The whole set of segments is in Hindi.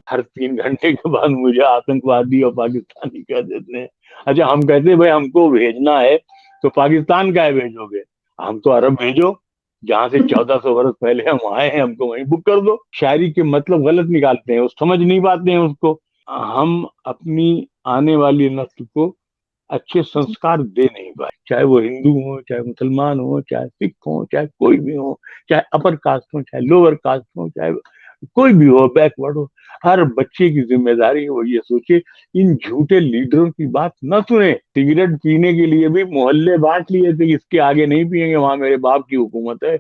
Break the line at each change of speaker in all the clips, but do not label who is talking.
हर 3 घंटे के बाद मुझे आतंकवादी और पाकिस्तानी कह देते हैं। अच्छा, हम कहते हैं भाई हमको भेजना है तो पाकिस्तान का है भेजोगे, हम तो अरब भेजो, जहां से 1400 वर्ष पहले हम आए हैं, हमको वहीं बुक कर दो। शायरी के मतलब गलत निकालते हैं, वो समझ नहीं पाते हैं उसको। हम अपनी आने वाली नस्ल को अच्छे संस्कार दे नहीं पाए, चाहे वो हिंदू हो, चाहे मुसलमान हो, चाहे सिख हो, चाहे कोई भी हो, चाहे अपर कास्ट हो, चाहे लोअर कास्ट हो, चाहे कोई भी हो, बैकवर्ड हो। हर बच्चे की जिम्मेदारी है वो ये सोचे इन झूठे लीडरों की बात न सुने। सिगरेट पीने के लिए भी मोहल्ले बांट लिए थे, इसके आगे नहीं पियेंगे, वहां मेरे बाप की हुकूमत है।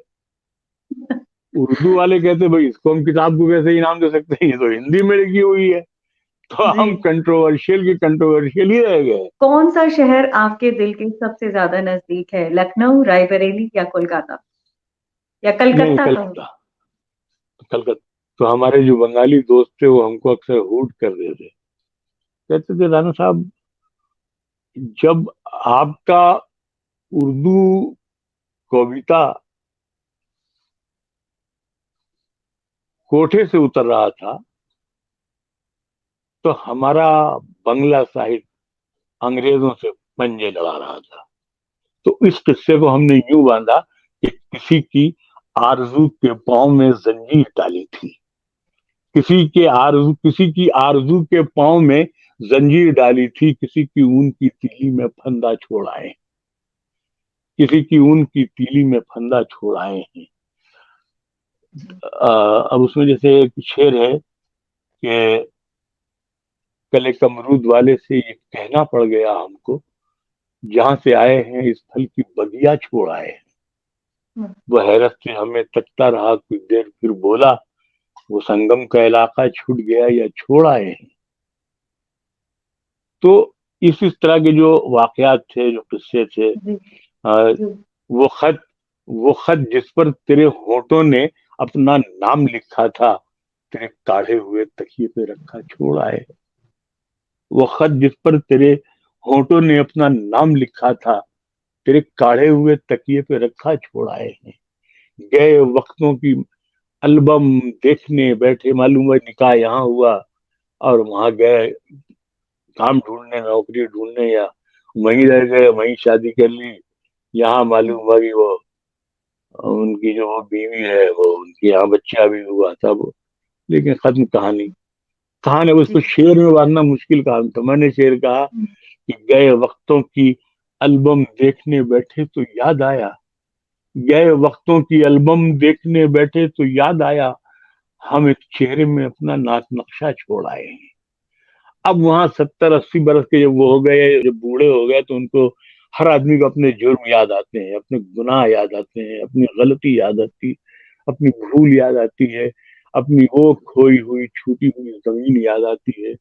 उर्दू वाले कहते भाई इसको हम किताब को कैसे इनाम दे सकते हैं, ये तो हिंदी में लिखी हुई है। तो
जी।
हम कंट्रोवर्शियल के कंट्रोवर्शियल ही रह गए।
कौन सा शहर आपके दिल के सबसे ज्यादा नजदीक है, लखनऊ, रायबरेली या कोलकाता या
नहीं,
कलकत्ता कहूँ?
कलकत्ता। कलकत्ता। तो हमारे जो बंगाली दोस्त थे वो हमको अक्सर हूट कर देते, कहते थे राणा साहब, जब आपका उर्दू कविता कोठे से उतर रहा था तो हमारा बंगला साहित्य अंग्रेजों से पंजे लड़ा रहा था। तो इस किस्से को हमने यूं बांधा कि आरजू के पांव में जंजीर डाली थी, किसी की आरजू के पांव में जंजीर डाली थी, किसी की ऊन की तीली में फंदा छोड़ आए, किसी की ऊन की तीली में फंदा छोड़ आए हैं।
जी।
अब उसमें जैसे एक शेर है कि कल एक अमरूद वाले से ये कहना पड़ गया हमको, जहां से आए हैं इस फल की बगिया छोड़ आए हैं।
हम्म।
वह हैरत से हमें तकता रहा, कुछ देर फिर बोला, वो संगम का इलाका छूट गया या छोड़ आए हैं। तो इस तरह के जो वाकयात थे, जो किस्से थे,
जी।
आ,
जी।
वो खत वो खत जिस पर तेरे होठों ने अपना नाम लिखा था, तेरे काढ़े हुए तकिए पे रखा छोड़ आए। वो खत जिस पर तेरे होठों ने अपना नाम लिखा था, तेरे काढ़े हुए तकिए पे रखा छोड़ आए हैं। गए वक्तों की एल्बम देखने बैठे, मालूम है निकाह यहाँ हुआ और वहां गए काम ढूंढने, नौकरी ढूंढने, या वहीं रह गए, वहीं शादी कर ली। यहाँ मालूम हुआ कि वो उनकी जो वो बीवी है, वो उनके यहाँ बच्चा भी हुआ तब। लेकिन खत्म कहानी। कहानी, अब उसको
जी।
शेर में बांधना मुश्किल काम था। मैंने शेर कहा कि गए वक्तों की एल्बम देखने बैठे तो याद आया, गए वक्तों की एल्बम देखने बैठे तो याद आया, हम एक चेहरे में अपना नाक नक्शा छोड़ आए हैं। अब वहां 70-80 बरस के जब वो हो गए, जब बूढ़े हो गए, तो उनको हर आदमी को अपने जुर्म याद आते हैं, अपने गुनाह याद आते हैं, अपनी गलती याद आती, अपनी भूल याद आती है, अपनी वो खोई हुई छूटी हुई जमीन याद आती है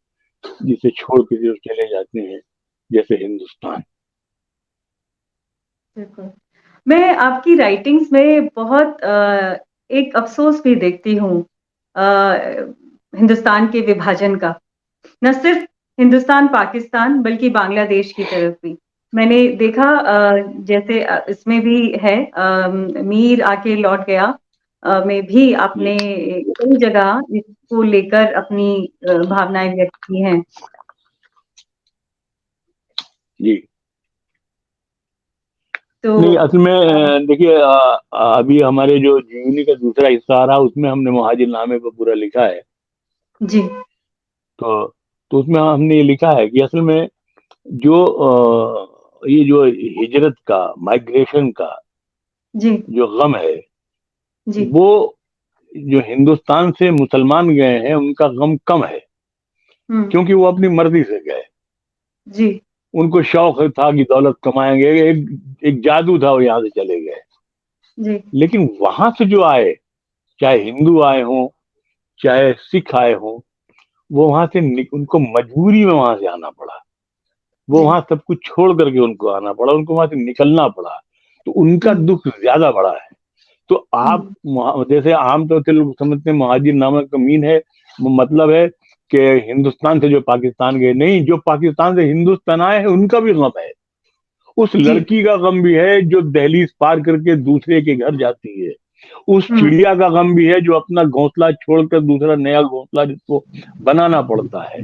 जिसे छोड़ के जो चले जाते हैं, जैसे हिंदुस्तान।
बिल्कुल। मैं आपकी राइटिंग्स में बहुत एक अफसोस भी देखती हूँ हिंदुस्तान के विभाजन का। न सिर्फ हिंदुस्तान पाकिस्तान बल्कि बांग्लादेश की तरफ भी मैंने देखा। जैसे इसमें भी है, मीर आके लौट गया में भी
जी।
आपने कई जगह इसको लेकर अपनी भावनाएं व्यक्त की हैं।
जी।
तो
नहीं, असल में देखिए, अभी हमारे जो जीवनी का दूसरा हिस्सा आ रहा है उसमें हमने मुहाजिरनामे पर पूरा लिखा है।
जी।
तो उसमें हमने ये लिखा है कि असल में जो ये जो हिजरत का, माइग्रेशन का
जी।
जो गम है,
जी।
वो जो हिंदुस्तान से मुसलमान गए हैं उनका गम कम है,
हम्म।
क्योंकि वो अपनी मर्जी से गए।
जी।
उनको शौक था कि दौलत कमाएंगे, एक जादू था, वो यहाँ से चले गए।
जी।
लेकिन वहां से जो आए, चाहे हिंदू आए हों, चाहे सिख आए हों, वो वहां से उनको मजबूरी में वहां से आना पड़ा। वो
जी।
वहां सब कुछ छोड़ करके उनको आना पड़ा, उनको वहां से निकलना पड़ा। तो उनका
हम्म।
दुख ज्यादा बड़ा है। तो आप
हम्म।
जैसे आमतौर से लोग समझते हैं मुहाजिर नामा का मीन है, वो मतलब है कि हिंदुस्तान से जो पाकिस्तान गए, नहीं, जो पाकिस्तान से हिंदुस्तान आए हैं उनका भी गम है। उस
जी।
लड़की का गम भी है जो दहलीज पार करके दूसरे के घर जाती है। उस चिड़िया का गम भी है जो अपना घोंसला छोड़कर दूसरा नया घोंसला जिसको बनाना पड़ता है।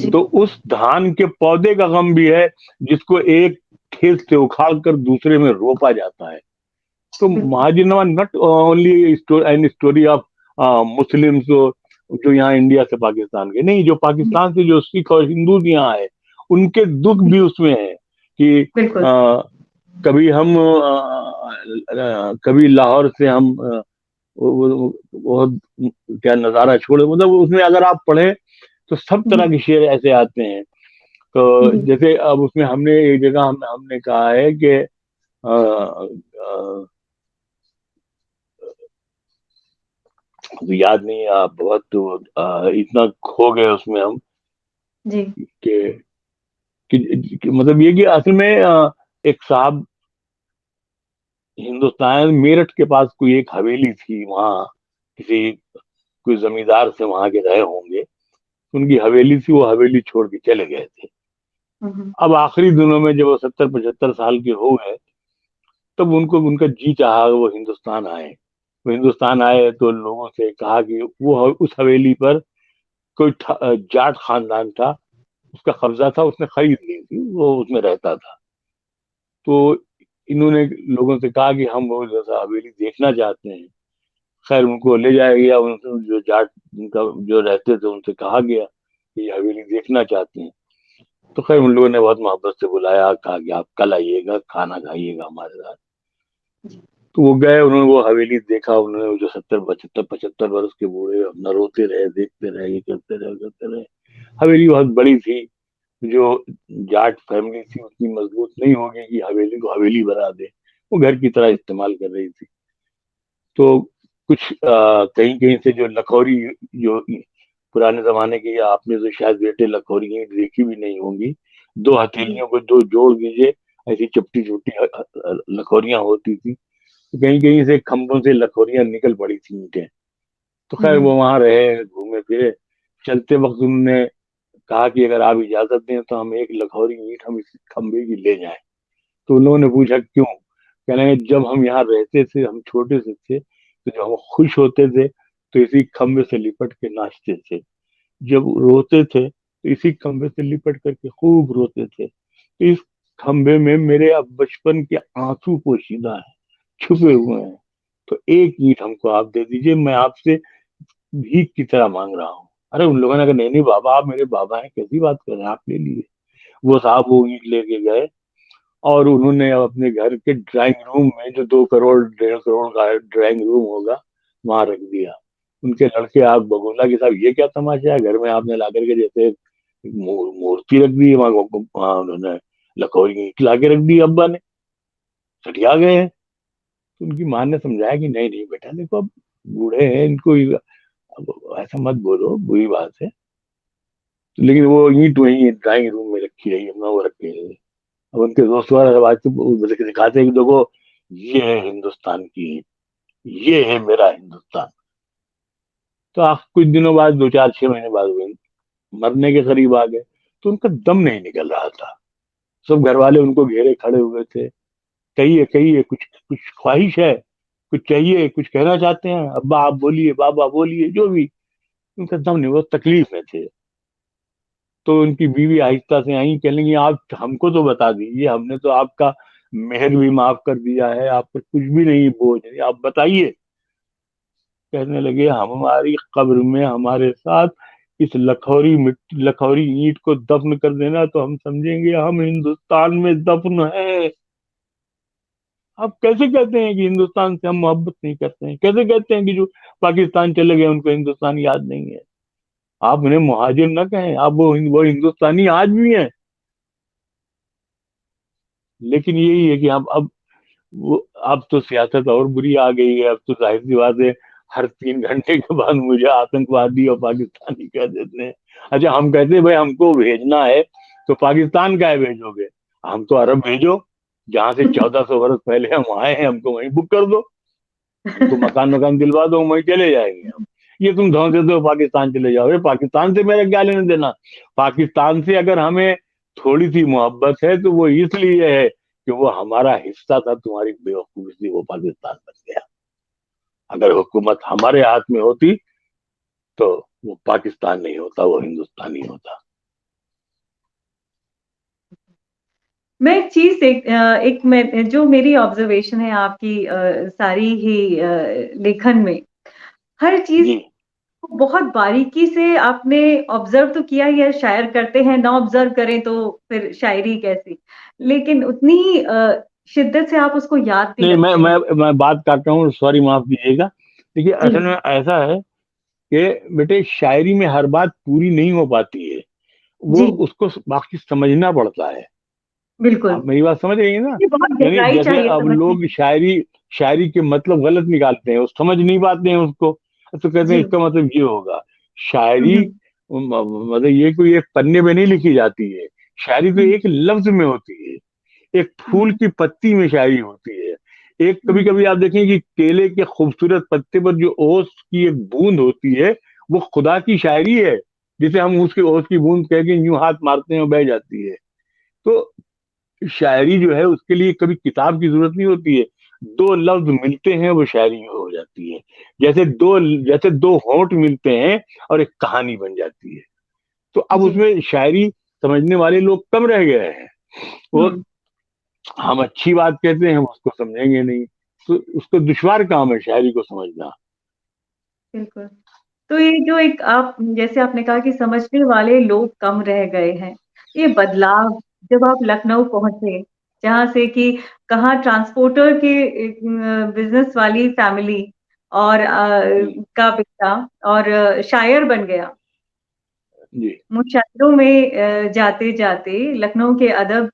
तो उस धान के पौधे का गम भी है जिसको एक खेत से उखाड़ कर दूसरे में रोपा जाता है। तो महाजिनवा not only an story of Muslims जो यहाँ इंडिया से पाकिस्तान के, नहीं, जो पाकिस्तान से जो सिख और हिंदू यहाँ है उनके दुख भी उसमें है कि कभी हम कभी लाहौर से हम वो क्या नजारा छोड़े, मतलब उसमें अगर आप पढ़े तो सब तरह के शेर ऐसे आते हैं। तो जैसे अब उसमें हमने एक जगह हमने कहा है कि याद नहीं, आप बहुत इतना खो गए उसमें हम
जी
कि मतलब ये कि असल में एक साहब हिंदुस्तान मेरठ के पास कोई एक हवेली थी, वहाँ किसी कोई जमींदार से वहां के रहे होंगे, उनकी हवेली थी, वो हवेली छोड़ के चले गए थे। अब आखिरी दिनों में जब वो 70-75 साल के हो गए तब उनको उनका जी चाहा वो हिंदुस्तान आए। वो हिंदुस्तान आए तो लोगों से कहा कि वो उस हवेली पर कोई जाट खानदान था, उसका कब्जा था, उसने खरीद ली थी, वो उसमें रहता था। तो इन्होंने लोगों से कहा कि हम वो जैसा हवेली देखना चाहते हैं। खैर उनको ले जाया गया, उनसे जो जाट उनका जो रहते थे उनसे कहा गया कि ये हवेली देखना चाहते हैं। तो खैर उन लोगों ने बहुत मोहब्बत से बुलाया, कहा कि आप कल आइएगा, खाना खाइएगा हमारे साथ। तो वो गए, उन्होंने वो हवेली देखा, उन्होंने जो 70-75 वर्ष के बूढ़े अपना रोते रहे, देखते रहे, ये करते रहे। हवेली बहुत बड़ी थी, जो जाट फैमिली थी उतनी मजबूत नहीं होगी कि हवेली को हवेली बना दे, वो घर की तरह इस्तेमाल कर रही थी। तो कुछ कहीं कहीं से जो लखौरी, जो पुराने जमाने के, या आपने तो शायद बेटे लखौरी देखी भी नहीं होंगी, दो हथेलियों को दो जोड़ दीजिए, ऐसी चपटी चपटी लखौरियां होती थी। तो कहीं कहीं से खंभों से लखौरियां निकल पड़ी थी ईंटें। तो खैर वो वहां रहे, घूमे फिरे। चलते वक्त उन्होंने कहा कि अगर आप इजाजत दें तो हम एक लखौरी ईंट हम इस खंभे की ले जाएं। तो उन लोगों ने पूछा क्यों? कह रहे हैं जब हम यहाँ रहते थे, हम छोटे से थे, तो जब हम खुश होते थे तो इसी खंभे से लिपट के नाचते थे, जब रोते थे तो इसी खंभे से लिपट करके खूब रोते थे। तो इस खंभे में मेरे अब बचपन के आंसू पोशीदा है, छुपे हुए हैं। तो एक ईंट हमको आप दे दीजिए, मैं आपसे भीख की तरह मांग रहा हूँ। अरे उन लोगों ने कहा नहीं नहीं बाबा, आप मेरे बाबा हैं, कैसी बात कर रहे हैं, आप ले लीजिए। वो साहब वो ईंट लेके गए और उन्होंने अपने घर के ड्राइंग रूम में, जो 2 करोड़ 1.5 करोड़ का ड्राइंग रूम होगा, वहां रख दिया। उनके लड़के आग बगोला कि साहब ये क्या तमाशा है, घर में आपने ला करके जैसे मूर्ति रख दी है, वहां उन्होंने लखौरी ईंट ला के रख दी, अब्बा ने सठिया गए हैं। तो उनकी माँ ने समझाया कि नहीं नहीं बेटा, देखो अब बूढ़े हैं, इनको अब ऐसा मत बोलो, बुरी बात है। तो लेकिन वो ईंट वही ड्राइंग रूम में रखी रही, अपना वो रखे रही। अब उनके दोस्त वाला आज तो दिखाते हैं कि देखो ये है हिंदुस्तान की ईंट, ये है मेरा हिंदुस्तान। तो कुछ दिनों बाद, 2-4-6 महीने बाद वो मरने के करीब आ गए, तो उनका दम नहीं निकल रहा था। सब घर वाले उनको घेरे खड़े हुए थे, कहिए कहिए, कुछ कुछ ख्वाहिश है, कुछ चाहिए, कुछ कहना चाहते हैं, अब्बा आप बोलिए, बाबा बोलिए, जो भी। उनका दम नहीं, वो तकलीफ में थे। तो उनकी बीवी आहिस्ता से आई, कह लेंगी आप हमको तो बता दीजिए, हमने तो आपका मेहर भी माफ कर दिया है, आप पर कुछ भी नहीं बोझ है, आप बताइए। कहने लगे हमारी कब्र में हमारे साथ इस लखौरी ईंट को दफन कर देना तो हम समझेंगे हम हिंदुस्तान में दफन है। आप कैसे कहते हैं कि हिंदुस्तान से हम मोहब्बत नहीं करते हैं? कैसे कहते हैं कि जो पाकिस्तान चले गए उनको हिंदुस्तान याद नहीं है? आप उन्हें मुहाजिर न कहें, आप वो हिंदुस्तानी आज भी हैं। लेकिन यही है कि अब वो, अब तो सियासत और बुरी आ गई है। अब तो जाहिर सी बात है, हर 3 घंटे के बाद मुझे आतंकवादी और पाकिस्तानी कह देते हैं। अच्छा, हम कहते हैं भाई हमको भेजना है तो पाकिस्तान का है भेजोगे? हम तो अरब भेजो, जहां से 1400 वर्ष पहले हम आए हैं, हमको वहीं बुक कर दो, हमको मकान मकान दिलवा दो, वहीं चले जाएंगे हम। ये तुम धौंसे दो पाकिस्तान चले जाओ, पाकिस्तान से मेरा क्या लेना देना? पाकिस्तान से अगर हमें थोड़ी सी मोहब्बत है तो वो इसलिए है कि वो हमारा हिस्सा था, तुम्हारी बेवकूफी से वो पाकिस्तान बन गया। अगर हुकूमत हमारे हाथ में होती तो वो पाकिस्तान नहीं होता, वो हिंदुस्तान ही होता।
मैं एक चीज एक मैं जो मेरी ऑब्जर्वेशन है आपकी सारी ही लेखन में, हर चीज
जी
को बहुत बारीकी से आपने ऑब्जर्व तो किया ही है। शायर करते हैं, ना ऑब्जर्व करें तो फिर शायरी कैसी। लेकिन उतनी शिद्दत से आप उसको याद भी
नहीं, मैं
रखते हैं।
मैं मैं बात करता हूँ, सॉरी माफ कीजिएगा। देखिए
जी,
असल में ऐसा है कि बेटे शायरी में हर बात पूरी नहीं हो पाती है, वो
जी,
उसको बाकी समझना पड़ता है।
बिल्कुल।
आप मेरी बात समझ रही हैं ना?
ये बहुत
यानी
गहराई
जैसे
चाहिए
अब
समझने
लोग
की।
शायरी शायरी के मतलब गलत निकालते हैं, वो समझ नहीं पाते हैं उसको, तो कहते हैं
जी।
इसका मतलब ये होगा। शायरी
हुँ,
मतलब ये कोई एक पन्ने में नहीं लिखी जाती है। शायरी तो
हुँ,
एक लफ्ज में होती है, एक फूल
हुँ,
की पत्ती में शायरी होती है। एक कभी
हुँ,
कभी आप देखें कि केले के खूबसूरत पत्ते पर जो ओस की एक बूंद होती है, वो खुदा की शायरी है, जिसे हम उसके ओस की बूंद कह के यूं हाथ मारते हैं और बह जाती है। तो शायरी जो है उसके लिए कभी किताब की जरूरत नहीं होती है, दो लफ्ज मिलते हैं वो शायरी हो जाती है। जैसे दो होंठ मिलते हैं और एक कहानी बन जाती है। तो अब
जी,
उसमें शायरी समझने वाले लोग कम रह गए हैं। वो
हुँ,
हम अच्छी बात कहते हैं, हम उसको समझेंगे नहीं, तो उसको दुश्वार काम है शायरी को समझना।
बिल्कुल। तो ये जो एक आप जैसे आपने कहा कि समझने वाले लोग कम रह गए हैं। ये बदलाव जब आप लखनऊ पहुँचे, जहाँ से कि कहाँ ट्रांसपोर्टर के बिज़नेस वाली फैमिली और
जी
का बेटा और शायर बन गया।
जी
मुशायरों में जाते-जाते लखनऊ के अदब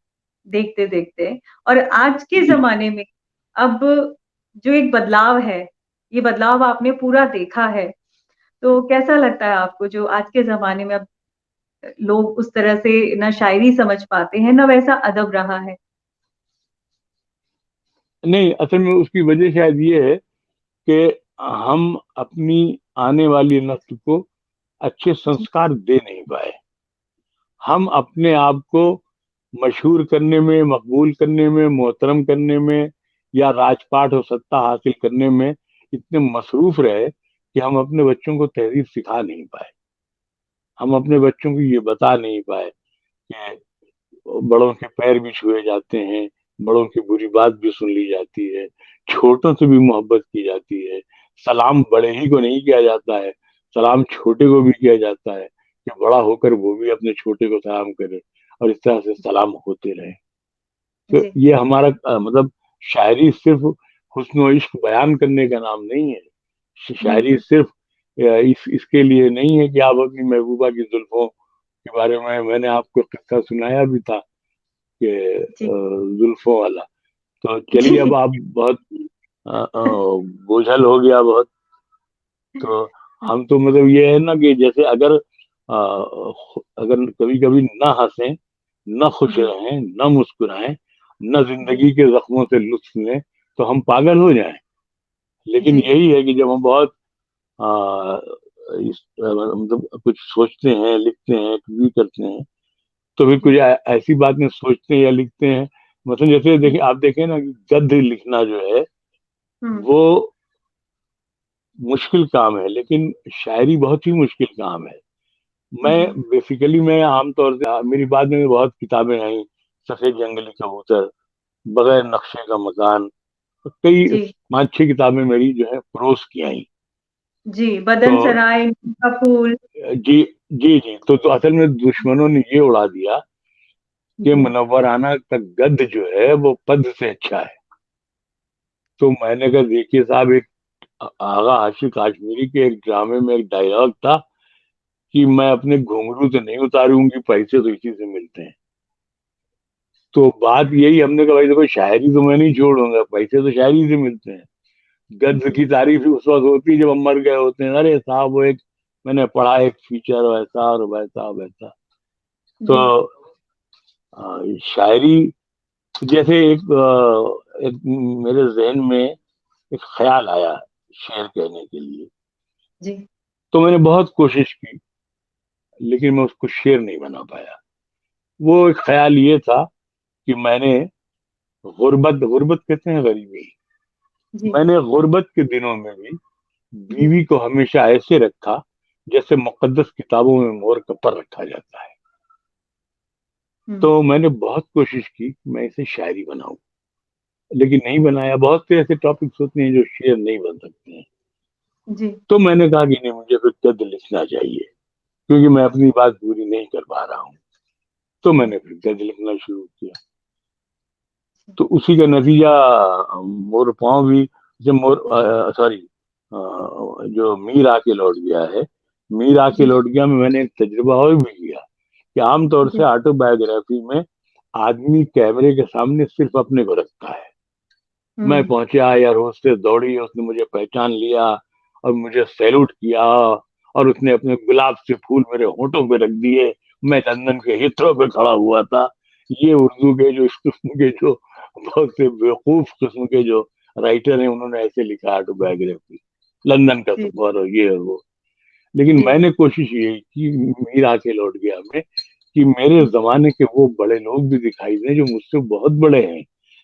देखते-देखते और आज के
जी।
ज़माने में अब जो एक बदलाव है, ये बदलाव आपने पूरा देखा है। तो कैसा लगता है आपको जो आज के ज़माने में अब लोग उस तरह से ना शायरी समझ पाते हैं, ना वैसा अदब रहा है?
नहीं, असल में उसकी वजह शायद ये है कि हम अपनी आने वाली नस्ल को अच्छे
जी,
संस्कार दे नहीं पाए। हम अपने आप को मशहूर करने में, मकबूल करने में, मोहतरम करने में, या राजपाट और सत्ता हासिल करने में इतने मसरूफ रहे कि हम अपने बच्चों को तहजीब सिखा नहीं पाए। हम अपने बच्चों को ये बता नहीं पाए कि बड़ों के पैर भी छुए जाते हैं, बड़ों की बुरी बात भी सुन ली जाती है, छोटों से भी मोहब्बत की जाती है, सलाम बड़े ही को नहीं किया जाता है, सलाम छोटे को भी किया जाता है कि बड़ा होकर वो भी अपने छोटे को सलाम करे, और इस तरह से सलाम होते रहे। तो
जी,
ये हमारा मतलब शायरी सिर्फ हुस्न और इश्क बयान करने का नाम नहीं है। शायरी
बिल्कुल।
सिर्फ इसके लिए नहीं है कि आप अपनी महबूबा की जुल्फों के बारे में, मैंने आपको किस्सा सुनाया भी था कि
जी,
जुल्फों वाला। तो चलिए, अब
जी,
आप बहुत बोझल हो गया बहुत। तो हम तो मतलब ये है ना कि जैसे अगर कभी कभी ना हंसें, न खुश
जी,
रहें, न मुस्कुराएं, न
जी,
जिंदगी के जख्मों से लुत्फ लें, तो हम पागल हो जाएं। लेकिन
जी,
यही है कि जब हम बहुत मतलब कुछ सोचते हैं, लिखते हैं, कुछ भी करते हैं, तो फिर कुछ
जी,
ऐसी बातें सोचते हैं या लिखते हैं। मतलब जैसे
जी,
देखिए, आप देखें ना कि गद्य लिखना जो है
हुँ,
वो मुश्किल काम है, लेकिन शायरी बहुत ही मुश्किल काम है।
जी,
मैं आमतौर से, मेरी बाद में बहुत किताबें आई, सफेद जंगली कबूतर, बगैर नक्शे का मकान, कई
जी,
5-6 किताबें मेरी जो है प्रोस की आई।
जी,
तो
बदन सराय का फूल।
जी जी जी, तो असल में दुश्मनों ने ये उड़ा दिया कि
जी,
मुनव्वराना का गद्य जो है वो पद से अच्छा है। तो मैंने कहा देखिए साहब, एक आगा आशिक काश्मीरी के एक ड्रामे में एक डायलॉग था कि मैं अपने घुंघरू तो नहीं उतारूंगी, पैसे तो इसी से मिलते हैं। तो बात यही, हमने कहा भाई देखो, शायरी तो मैं नहीं छोड़ूंगा, पैसे तो शायरी से मिलते हैं। गद्य
जी,
की तारीफ उस वक्त होती है जब हम मर गए होते हैं, अरे साहब वो एक मैंने पढ़ा एक फीचर वैसा और वैसा वैसा। तो
जी,
शायरी जैसे एक मेरे जहन में एक ख्याल आया शेर कहने के लिए,
जी,
तो मैंने बहुत कोशिश की, लेकिन मैं उसको शेर नहीं बना पाया। वो एक ख्याल ये था कि मैंने गुर्बत गुर्बत कहते हैं गरीबी,
जी,
मैंने गुर्बत के दिनों में भी बीवी को हमेशा ऐसे रखा जैसे मुकद्दस किताबों में मोर का पर रखा जाता है। तो मैंने बहुत कोशिश की कि मैं इसे शायरी बनाऊं, लेकिन नहीं बनाया। बहुत से ऐसे टॉपिक्स होते हैं जो शेयर नहीं बन सकते हैं।
जी
तो मैंने कहा कि नहीं, मुझे फिर गद्य लिखना चाहिए, क्योंकि मैं अपनी बात पूरी नहीं कर पा रहा हूँ। तो मैंने फिर गद्य लिखना शुरू किया। तो उसी का नतीजा मोर पाँव भी, जब मोर सॉरी जो मीर आके लौट गया है, मीर आके
जी
लौट गया में मैंने एक तजुर्बा और भी किया कि आमतौर से
जी
ऑटोबायोग्राफी में आदमी कैमरे के सामने सिर्फ अपने को रखता है। मैं
हम्म
पहुंचा, या रोज से दौड़ी, उसने मुझे पहचान लिया और मुझे सैल्यूट किया, और उसने अपने गुलाब से फूल मेरे होठों पे रख दिए। मैं लंदन के हिथरो पे खड़ा हुआ था। ये उर्दू के जो इस किस्म के जो बहुत से बेवकूफ किस्म के जो राइटर हैं, उन्होंने ऐसे लिखा ऑटोबायोग्राफी, लंदन का
जी
सफर और ये और वो। लेकिन
जी
मैंने कोशिश ये की, मीर आके लौट गया मैं, कि मेरे जमाने के वो बड़े लोग भी दिखाई दें जो मुझसे बहुत बड़े हैं,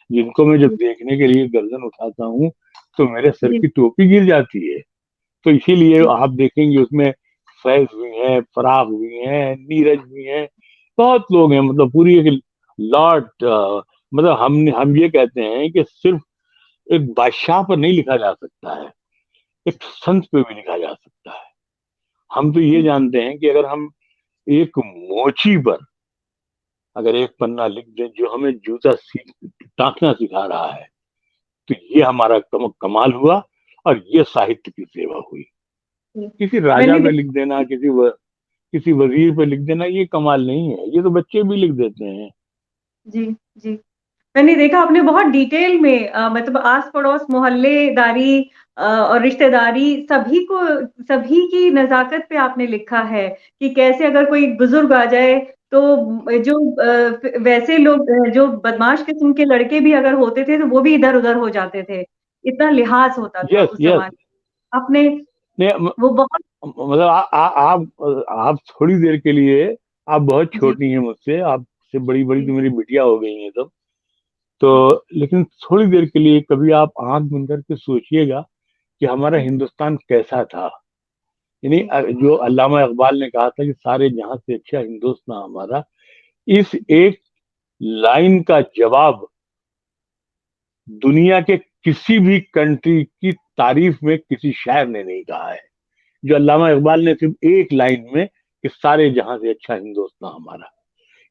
जिनको मैं जब
जी
देखने के लिए गर्दन उठाता हूँ तो मेरे सर
जी
की टोपी गिर जाती है। तो इसीलिए
जी
आप देखेंगे उसमें फैज भी हैं, फराग भी हैं, नीरज भी हैं, बहुत लोग हैं। मतलब पूरी एक लॉट, मतलब हम ये कहते हैं कि सिर्फ एक बादशाह पर नहीं लिखा जा सकता है, एक संत पे भी लिखा जा सकता है। हम तो ये जानते हैं कि अगर हम एक मोची पर अगर एक पन्ना लिख दें जो हमें जूता सीख टाँकना सिखा रहा है, तो ये हमारा कमाल हुआ, और ये साहित्य की सेवा हुई।
जी।
किसी राजा
मैंने
पे लिख देना, किसी वजीर पे लिख देना, ये कमाल नहीं है, ये तो बच्चे भी लिख देते हैं।
जी जी मैंने देखा आपने बहुत डिटेल में मतलब आस पड़ोस मोहल्लेदारी और रिश्तेदारी सभी की नजाकत पे आपने लिखा है कि कैसे अगर कोई बुजुर्ग आ जाए तो जो वैसे लोग जो बदमाश किस्म के लड़के भी अगर होते थे तो वो भी इधर उधर हो जाते थे। इतना लिहाज होता था
यस
उस
यस।
जमाने आपने
नहीं,
वो बहुत
मतलब आप थोड़ी देर के लिए, आप बहुत
जी
छोटी हैं मुझसे, आपसे बड़ी बड़ी
जी
तो मेरी बिटिया हो गई हैं सब। तो
जी
लेकिन थोड़ी देर के लिए कभी आप आंख बंद करके सोचिएगा कि हमारा
जी
हिंदुस्तान कैसा था। यानी
जी
जो अल्लामा इकबाल ने कहा था कि सारे जहां से अच्छा हिंदुस्तान हमारा, इस एक लाइन का जवाब दुनिया के किसी भी कंट्री की तारीफ में किसी शायर ने नहीं कहा है। जो अल्लामा इकबाल ने सिर्फ एक लाइन में, कि सारे जहां से अच्छा हिंदुस्तान हमारा,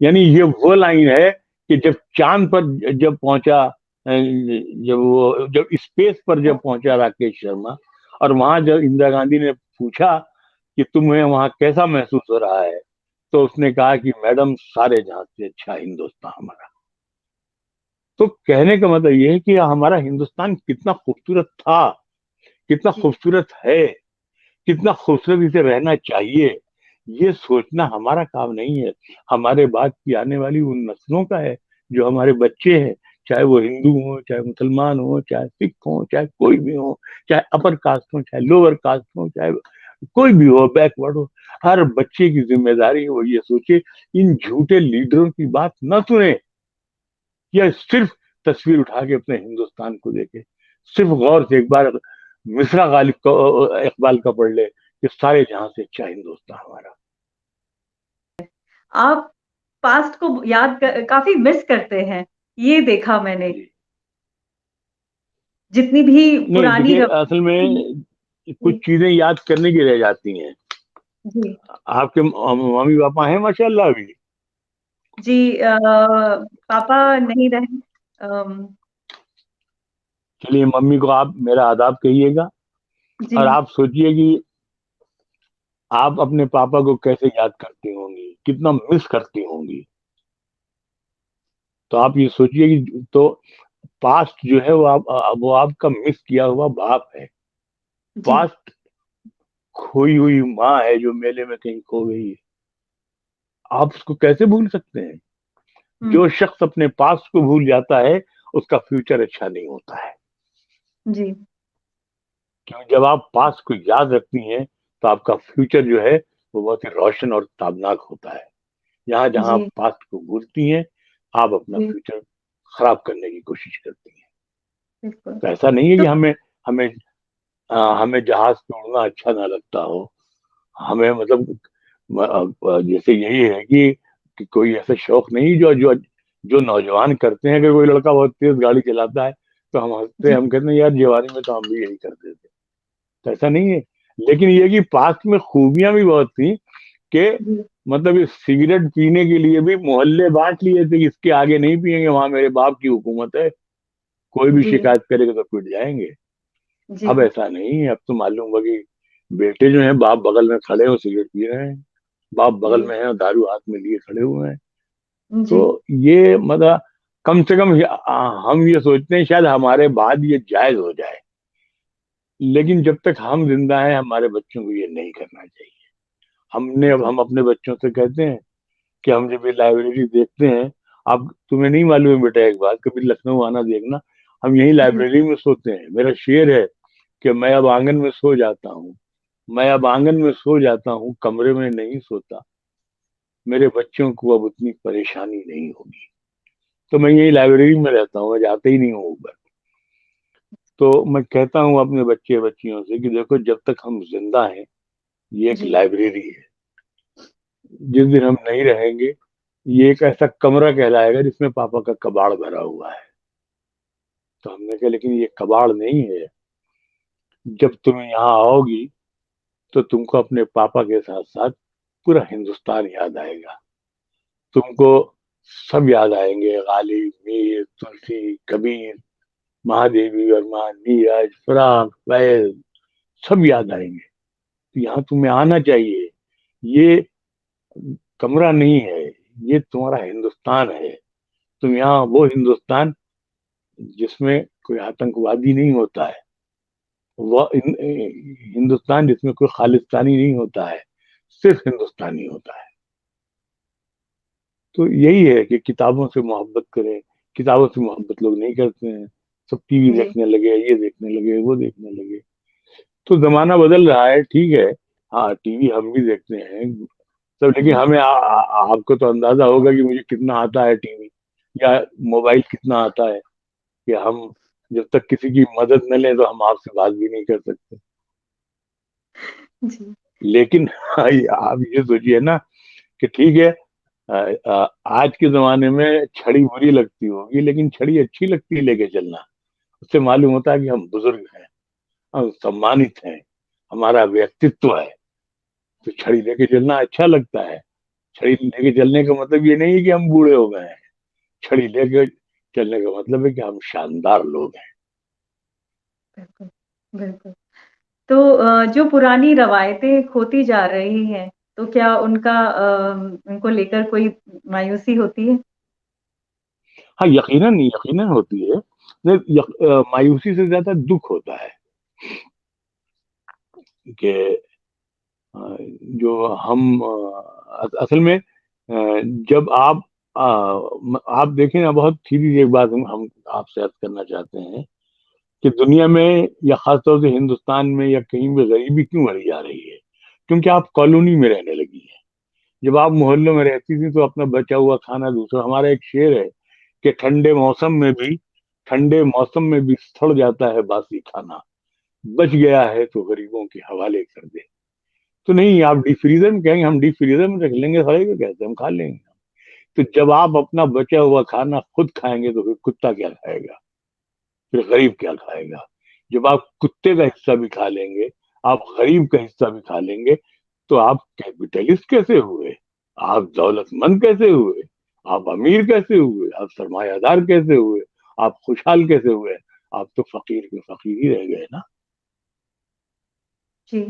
यानी ये वो लाइन है कि जब चांद पर जब पहुंचा, जब स्पेस पर जब पहुंचा राकेश शर्मा, और वहां जब इंदिरा गांधी ने पूछा कि तुम्हें वहां कैसा महसूस हो रहा है, तो उसने कहा कि मैडम, सारे जहां से अच्छा हिंदुस्तान हमारा। तो कहने का मतलब ये है कि हमारा हिंदुस्तान कितना खूबसूरत था, कितना
जी
खूबसूरत है, कितना खूबसूरत इसे रहना चाहिए, ये सोचना हमारा काम नहीं है। हमारे बाद की आने वाली उन नस्लों का है, जो हमारे बच्चे हैं, चाहे वो हिंदू हो, चाहे मुसलमान हो, चाहे सिख हो, चाहे कोई भी हो, चाहे अपर कास्ट हो, चाहे लोअर कास्ट हो, चाहे कोई भी हो, बैकवर्ड हो। हर बच्चे की जिम्मेदारी है वो ये सोचे, इन झूठे लीडरों की बात न सुने, या सिर्फ तस्वीर उठा के अपने हिंदुस्तान को देखे। सिर्फ गौर से एक बार मिसरा गालिब का, इकबाल का पढ़ ले कि सारे जहां से अच्छा हिंदुस्तान हमारा।
आप पास्ट को काफी मिस करते हैं ये देखा मैंने
जी।
जितनी भी
नहीं
पुरानी
देखिए, असल में कुछ
जी
चीजें याद करने की रह जाती हैं।
जी
आपके मम्मी पापा हैं माशाल्लाह अभी?
जी पापा नहीं रहे अम,
चलिए, मम्मी को आप मेरा आदाब कहिएगा,
जी
और आप सोचिए कि आप अपने पापा को कैसे याद करती होंगी, कितना मिस करती होंगी। तो आप ये सोचिए कि तो पास्ट जो है वो आपका मिस किया हुआ बाप है।
जी
पास्ट खोई हुई माँ है जो मेले में कहीं खो गई है। आप उसको कैसे भूल सकते हैं?
हम्म
जो शख्स अपने पास्ट को भूल जाता है, उसका फ्यूचर अच्छा नहीं होता है।
जी
क्योंकि जब आप पास्ट को याद रखती हैं, तो आपका फ्यूचर जो है वो बहुत ही रोशन और ताबनाक होता है। यहाँ जहाँ आप
जी
पास्ट को भूलती हैं, आप अपना
जी
फ्यूचर खराब करने की कोशिश करती हैं।
बिल्कुल
तो ऐसा नहीं है
तो
कि हमें हमें हमें जहाज पे उड़ना अच्छा ना लगता हो, हमें मतलब जैसे यही है कि कोई ऐसा शौक नहीं जो जो जो नौजवान करते हैं। कि कोई लड़का बहुत तेज गाड़ी चलाता है तो हम हंसते हैं,
जी
हम कहते हैं यार जवानी में तो हम भी यही करते थे। तो ऐसा नहीं है। लेकिन ये कि पास्ट में खूबियां भी बहुत थी कि
जी
मतलब इस सिगरेट पीने के लिए भी मोहल्ले बांट लिए थे कि इसके आगे नहीं पिएंगे, वहां मेरे बाप की हुकूमत है, कोई भी
जी
शिकायत करेगा तो पिट जाएंगे।
जी
अब ऐसा नहीं है। अब तो मालूम होगा कि बेटे जो हैं बाप बगल में खड़े हो सिगरेट पी रहे हैं, बाप बगल
जी
में है और दारू हाथ में लिए खड़े हुए हैं।
जी
तो ये मतलब कम से कम हम ये सोचते हैं शायद हमारे बाद ये जायज हो जाए, लेकिन जब तक हम जिंदा हैं हमारे बच्चों को ये नहीं करना चाहिए। अब
जी
हम अपने बच्चों से कहते हैं कि हम जब ये लाइब्रेरी देखते हैं, अब तुम्हें नहीं मालूम है बेटा, एक बात, कभी लखनऊ आना देखना, हम यही
जी
लाइब्रेरी में सोते हैं। मेरा शेर है कि मैं अब आंगन में सो जाता हूँ, मैं अब आंगन में सो जाता हूँ, कमरे में नहीं सोता, मेरे बच्चों को अब उतनी परेशानी नहीं होगी। तो मैं यही लाइब्रेरी में रहता हूँ, मैं जाता ही नहीं हूँ ऊपर। तो मैं कहता हूँ अपने बच्चे बच्चियों से कि देखो जब तक हम जिंदा हैं ये एक
जी
लाइब्रेरी है, जिस दिन हम नहीं रहेंगे ये एक ऐसा कमरा कहलाएगा जिसमें पापा का कबाड़ भरा हुआ है। तो हमने कहा लेकिन ये कबाड़ नहीं है, जब तुम यहाँ आओगी तो तुमको अपने पापा के साथ साथ पूरा हिंदुस्तान याद आएगा। तुमको सब याद आएंगे, गालिब, मीर, तुलसी, कबीर, महादेवी वर्मा, नीरज, फराक, फैज, सब याद आएंगे। तो यहाँ तुम्हें आना चाहिए। ये कमरा नहीं है, ये तुम्हारा हिंदुस्तान है। तुम यहाँ वो हिंदुस्तान जिसमें कोई आतंकवादी नहीं होता है, वह हिंदुस्तान जिसमें कोई खालिस्तानी नहीं होता है, सिर्फ हिंदुस्तानी होता है। तो यही है कि किताबों से मोहब्बत करें। किताबों से मोहब्बत लोग नहीं करते हैं, सब टीवी
जी
देखने लगे, ये देखने लगे, वो देखने लगे। तो जमाना बदल रहा है, ठीक है। हाँ टीवी हम भी देखते हैं सब, लेकिन
जी
हमें आपको तो अंदाजा होगा कि मुझे कितना आता है टीवी या मोबाइल कितना आता है, कि हम जब तक किसी की मदद न लें तो हम आपसे बात भी नहीं कर सकते।
जी
लेकिन आप ये सोचिए ना कि ठीक है, आज के जमाने में छड़ी बुरी लगती होगी लेकिन छड़ी अच्छी लगती है लेके चलना। उससे मालूम होता है कि हम बुजुर्ग हैं, हम सम्मानित हैं, हमारा व्यक्तित्व है। तो छड़ी लेके चलना अच्छा लगता है। छड़ी लेके चलने का मतलब ये नहीं है कि हम बूढ़े हो गए हैं। छड़ी लेके चलने का मतलब है कि हम शानदार लोग हैं।
बिल्कुल बिल्कुल। तो जो पुरानी रवायतें खोती जा रही हैं, तो क्या उनको लेकर कोई मायूसी होती है?
हाँ यकीनन यकीनन होती है। नहीं, मायूसी से ज्यादा दुख होता है कि जो हम असल में जब आप देखें ना, बहुत सीधी एक बात हम आपसे अर्ज करना चाहते हैं कि दुनिया में या खासतौर से हिंदुस्तान में या कहीं भी गरीबी क्यों बढ़ी जा रही है? क्योंकि आप कॉलोनी में रहने लगी हैं। जब आप मोहल्लों में रहती थी तो अपना बचा हुआ खाना दूसरा, हमारा एक शेर है कि ठंडे मौसम में भी सड़ जाता है बासी खाना, बच गया है तो गरीबों के हवाले कर दे। तो नहीं, आप डीप फ्रीजर में कहेंगे हम डीप फ्रीजर में रख लेंगे, सड़ेगा कैसे, हम खा लेंगे। तो जब आप अपना बचा हुआ खाना खुद खाएंगे तो फिर कुत्ता क्या खाएगा, फिर गरीब क्या खाएगा? जब आप कुत्ते का हिस्सा भी खा लेंगे, आप गरीब का हिस्सा भी खा लेंगे, तो आप कैपिटलिस्ट कैसे हुए? आप दौलतमंद कैसे हुए? आप अमीर कैसे हुए? आप सरमायादार कैसे हुए? आप खुशहाल कैसे हुए? आप तो फकीर के फकीर ही रह गए ना।
जी।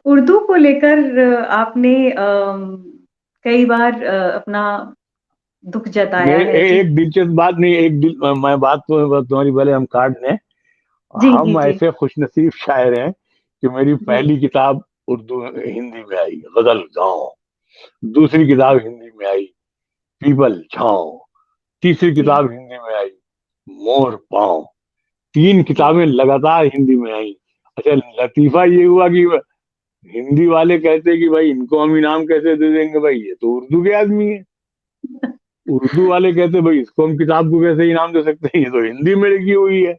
उर्दू को लेकर आपने कई बार अपना दुःख
मैं
जताया है कि
एक दिलचस्प बात नहीं, मैं बात तो तुम्हारी भले हम काट दें।
जी, जी,
हम
जी,
ऐसे खुशनसीब शायर हैं कि मेरी
जी,
पहली किताब उर्दू हिंदी में आई, गजल गाँव। दूसरी किताब हिंदी में आई, पीपल छाँव। तीसरी
जी,
किताब हिंदी में आई, मोर पाँव। तीन
जी,
किताबें लगातार हिंदी में आई। अच्छा, लतीफा ये हुआ कि हिंदी वाले कहते कि भाई इनको हम इनाम कैसे दे देंगे, भाई ये तो उर्दू के आदमी है। उर्दू वाले कहते भाई इसको हम किताब को कैसे इनाम दे सकते हैं, ये तो हिंदी में लिखी हुई है।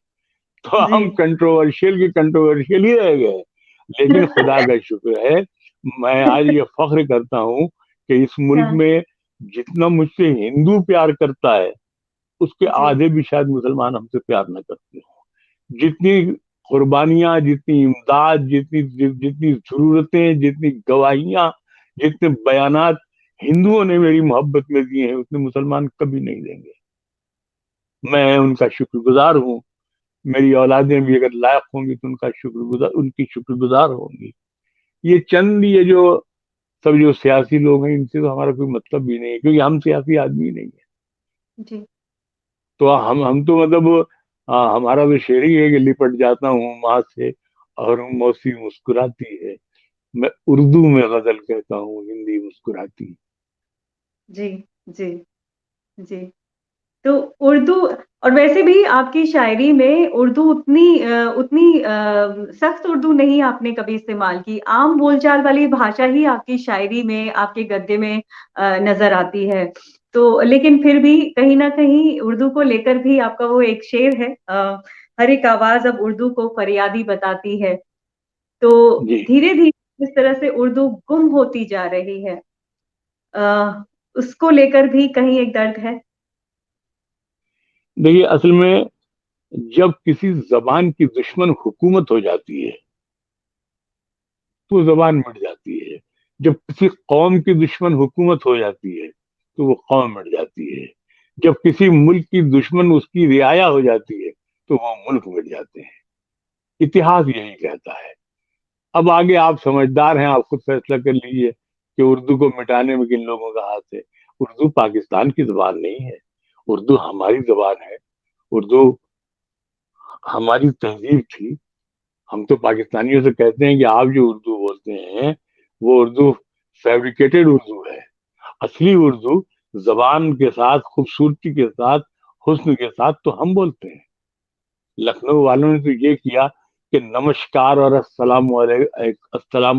तो
जी।
हम कंट्रोवर्शियल की कंट्रोवर्शियल ही रह गए। लेकिन खुदा का शुक्र है, मैं आज ये फख्र करता हूँ कि इस मुल्क
हाँ,
में जितना मुझसे हिंदू प्यार करता है, उसके
जी,
आधे भी शायद मुसलमान हमसे प्यार न करते हो। जितनी कुर्बानियां, जितनी इमदाद, जितनी जरूरतें, जितनी गवाहियां, जितने बयानात हिंदुओं ने मेरी मोहब्बत में दिए हैं, उतने मुसलमान कभी नहीं देंगे। मैं उनका शुक्रगुजार हूँ। मेरी औलादें भी अगर लायक होंगी तो उनकी शुक्रगुजार होंगी। ये जो सब जो सियासी लोग हैं, इनसे तो हमारा कोई मतलब भी नहीं है, क्योंकि हम सियासी आदमी नहीं है।
जी,
तो हम तो मतलब हमारा तो शेर ही है कि लिपट जाता हूँ माँ से और मौसी मुस्कुराती है। मैं उर्दू में गजल कहता हूँ, हिंदी मुस्कुराती।
जी, जी, जी। तो उर्दू, और वैसे भी आपकी शायरी में उर्दू उतनी सख्त उर्दू नहीं आपने कभी इस्तेमाल की। आम बोलचाल वाली भाषा ही आपकी शायरी में, आपके गद्य में नज़र आती है। तो लेकिन फिर भी कहीं न कहीं उर्दू को लेकर भी आपका वो एक शेर है, हर एक आवाज़ अब उर्दू को फरियादी बताती है। तो
जी
धीरे-धीरे जिस तरह से उर्दू गुम होती जा रही है, उसको लेकर भी कहीं एक दर्द है?
देखिए, असल में जब किसी जबान की दुश्मन हुकूमत हो जाती है तो जबान मिट जाती है। जब किसी कौम की दुश्मन हुकूमत हो जाती है तो वो कौम मिट जाती है। जब किसी मुल्क की दुश्मन उसकी रियाया हो जाती है तो वो मुल्क मिट जाते हैं। इतिहास यही कहता है। अब आगे आप समझदार हैं, आप खुद फैसला कर लीजिए कि उर्दू को मिटाने में किन लोगों का हाथ है। उर्दू पाकिस्तान की जबान नहीं है, उर्दू हमारी जबान है। उर्दू हमारी तहजीब थी। हम तो पाकिस्तानियों से कहते हैं कि आप जो उर्दू बोलते हैं वो उर्दू फैब्रिकेटेड उर्दू है। असली उर्दू जबान के साथ, खूबसूरती के साथ, हुस्न के साथ तो हम बोलते हैं। लखनऊ वालों ने तो ये किया कि नमस्कार और अस्सलाम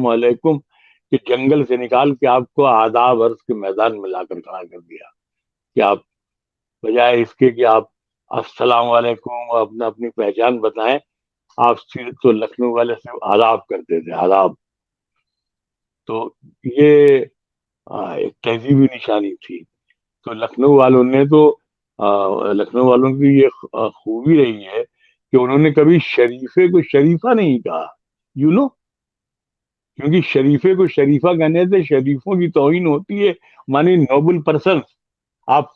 वालेकुम के जंगल से निकाल के आपको आदाब अर्ज के मैदान में लाकर खड़ा कर दिया कि आप, बजाय इसके कि आप अस्सलाम वालेकुम अपना अपनी पहचान बताएं, आप सिर्फ तो लखनऊ वाले सिर्फ आदाब करते थे, आदाब। तो ये एक तहजीबी निशानी थी। तो लखनऊ वालों ने तो लखनऊ वालों की ये खूबी रही है कि उन्होंने कभी शरीफे को शरीफा नहीं कहा। यू नो, क्योंकि शरीफे को शरीफा कहने से शरीफों की तौहीन होती है, मानी नोबल पर्सन। आप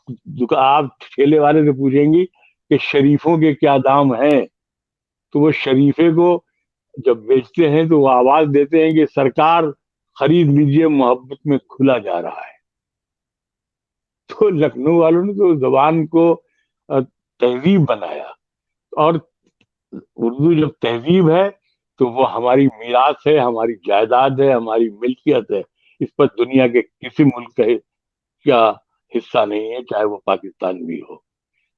ठेले वाले से पूछेंगी कि शरीफों के क्या दाम हैं, तो वो शरीफे को जब बेचते हैं तो वो आवाज देते हैं कि सरकार खरीद लीजिए, मोहब्बत में खुला जा रहा है। तो लखनऊ वालों ने तो जबान को तहजीब बनाया। और उर्दू जब तहजीब है तो वो हमारी मीरास है, हमारी जायदाद है, हमारी मिल्कियत है। इस पर दुनिया के किसी मुल्क का हिस्सा नहीं है, चाहे वो पाकिस्तान भी हो।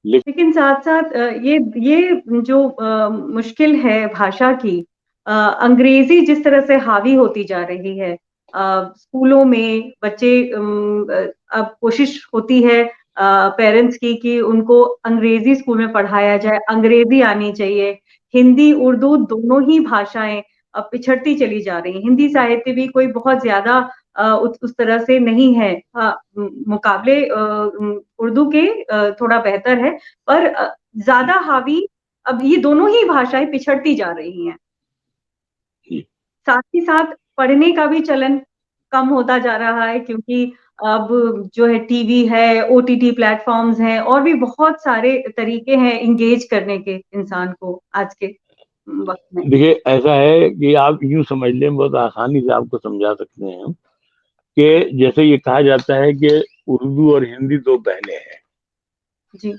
लेकिन
लेकिन साथ-साथ ये जो मुश्किल है भाषा की, अंग्रेज़ी जिस तरह से हावी होती जा रही है, स्कूलों में बच्चे अब कोशिश होती है पेरेंट्स की कि उनको अंग्रेज़ी स्कूल में पढ़ाया जाए, अंग्रेज़ी आनी चाहिए। हिंदी, उर्दू दोनों ही भाषाएँ अब पिछड़ती चली जा रही हैं। हिंदी साहित्य भी कोई बहुत ज़्यादा उस तरह से नहीं है। हाँ, मुकाबले उर्दू के थोड़ा बेहतर है, पर ज़्यादा हावी अब ये दोनों ही भाषाएँ पिछड़ती जा रही हैं। साथ ही साथ पढ़ने का भी चलन कम होता जा रहा है, क्योंकि अब जो है टीवी है, ओटीटी प्लेटफ़ॉर्म्स हैं और भी बहुत सारे तरीके हैं एंगेज करने के इंसान को आज के वक़्त में।
देखिए, ऐसा है कि आप यूं समझ लें, बहुत आसानी से आपको समझा सकते हैं हम, कि जैसे ये कहा जाता है कि उर्दू और हिंदी दो बहनें हैं।
जी,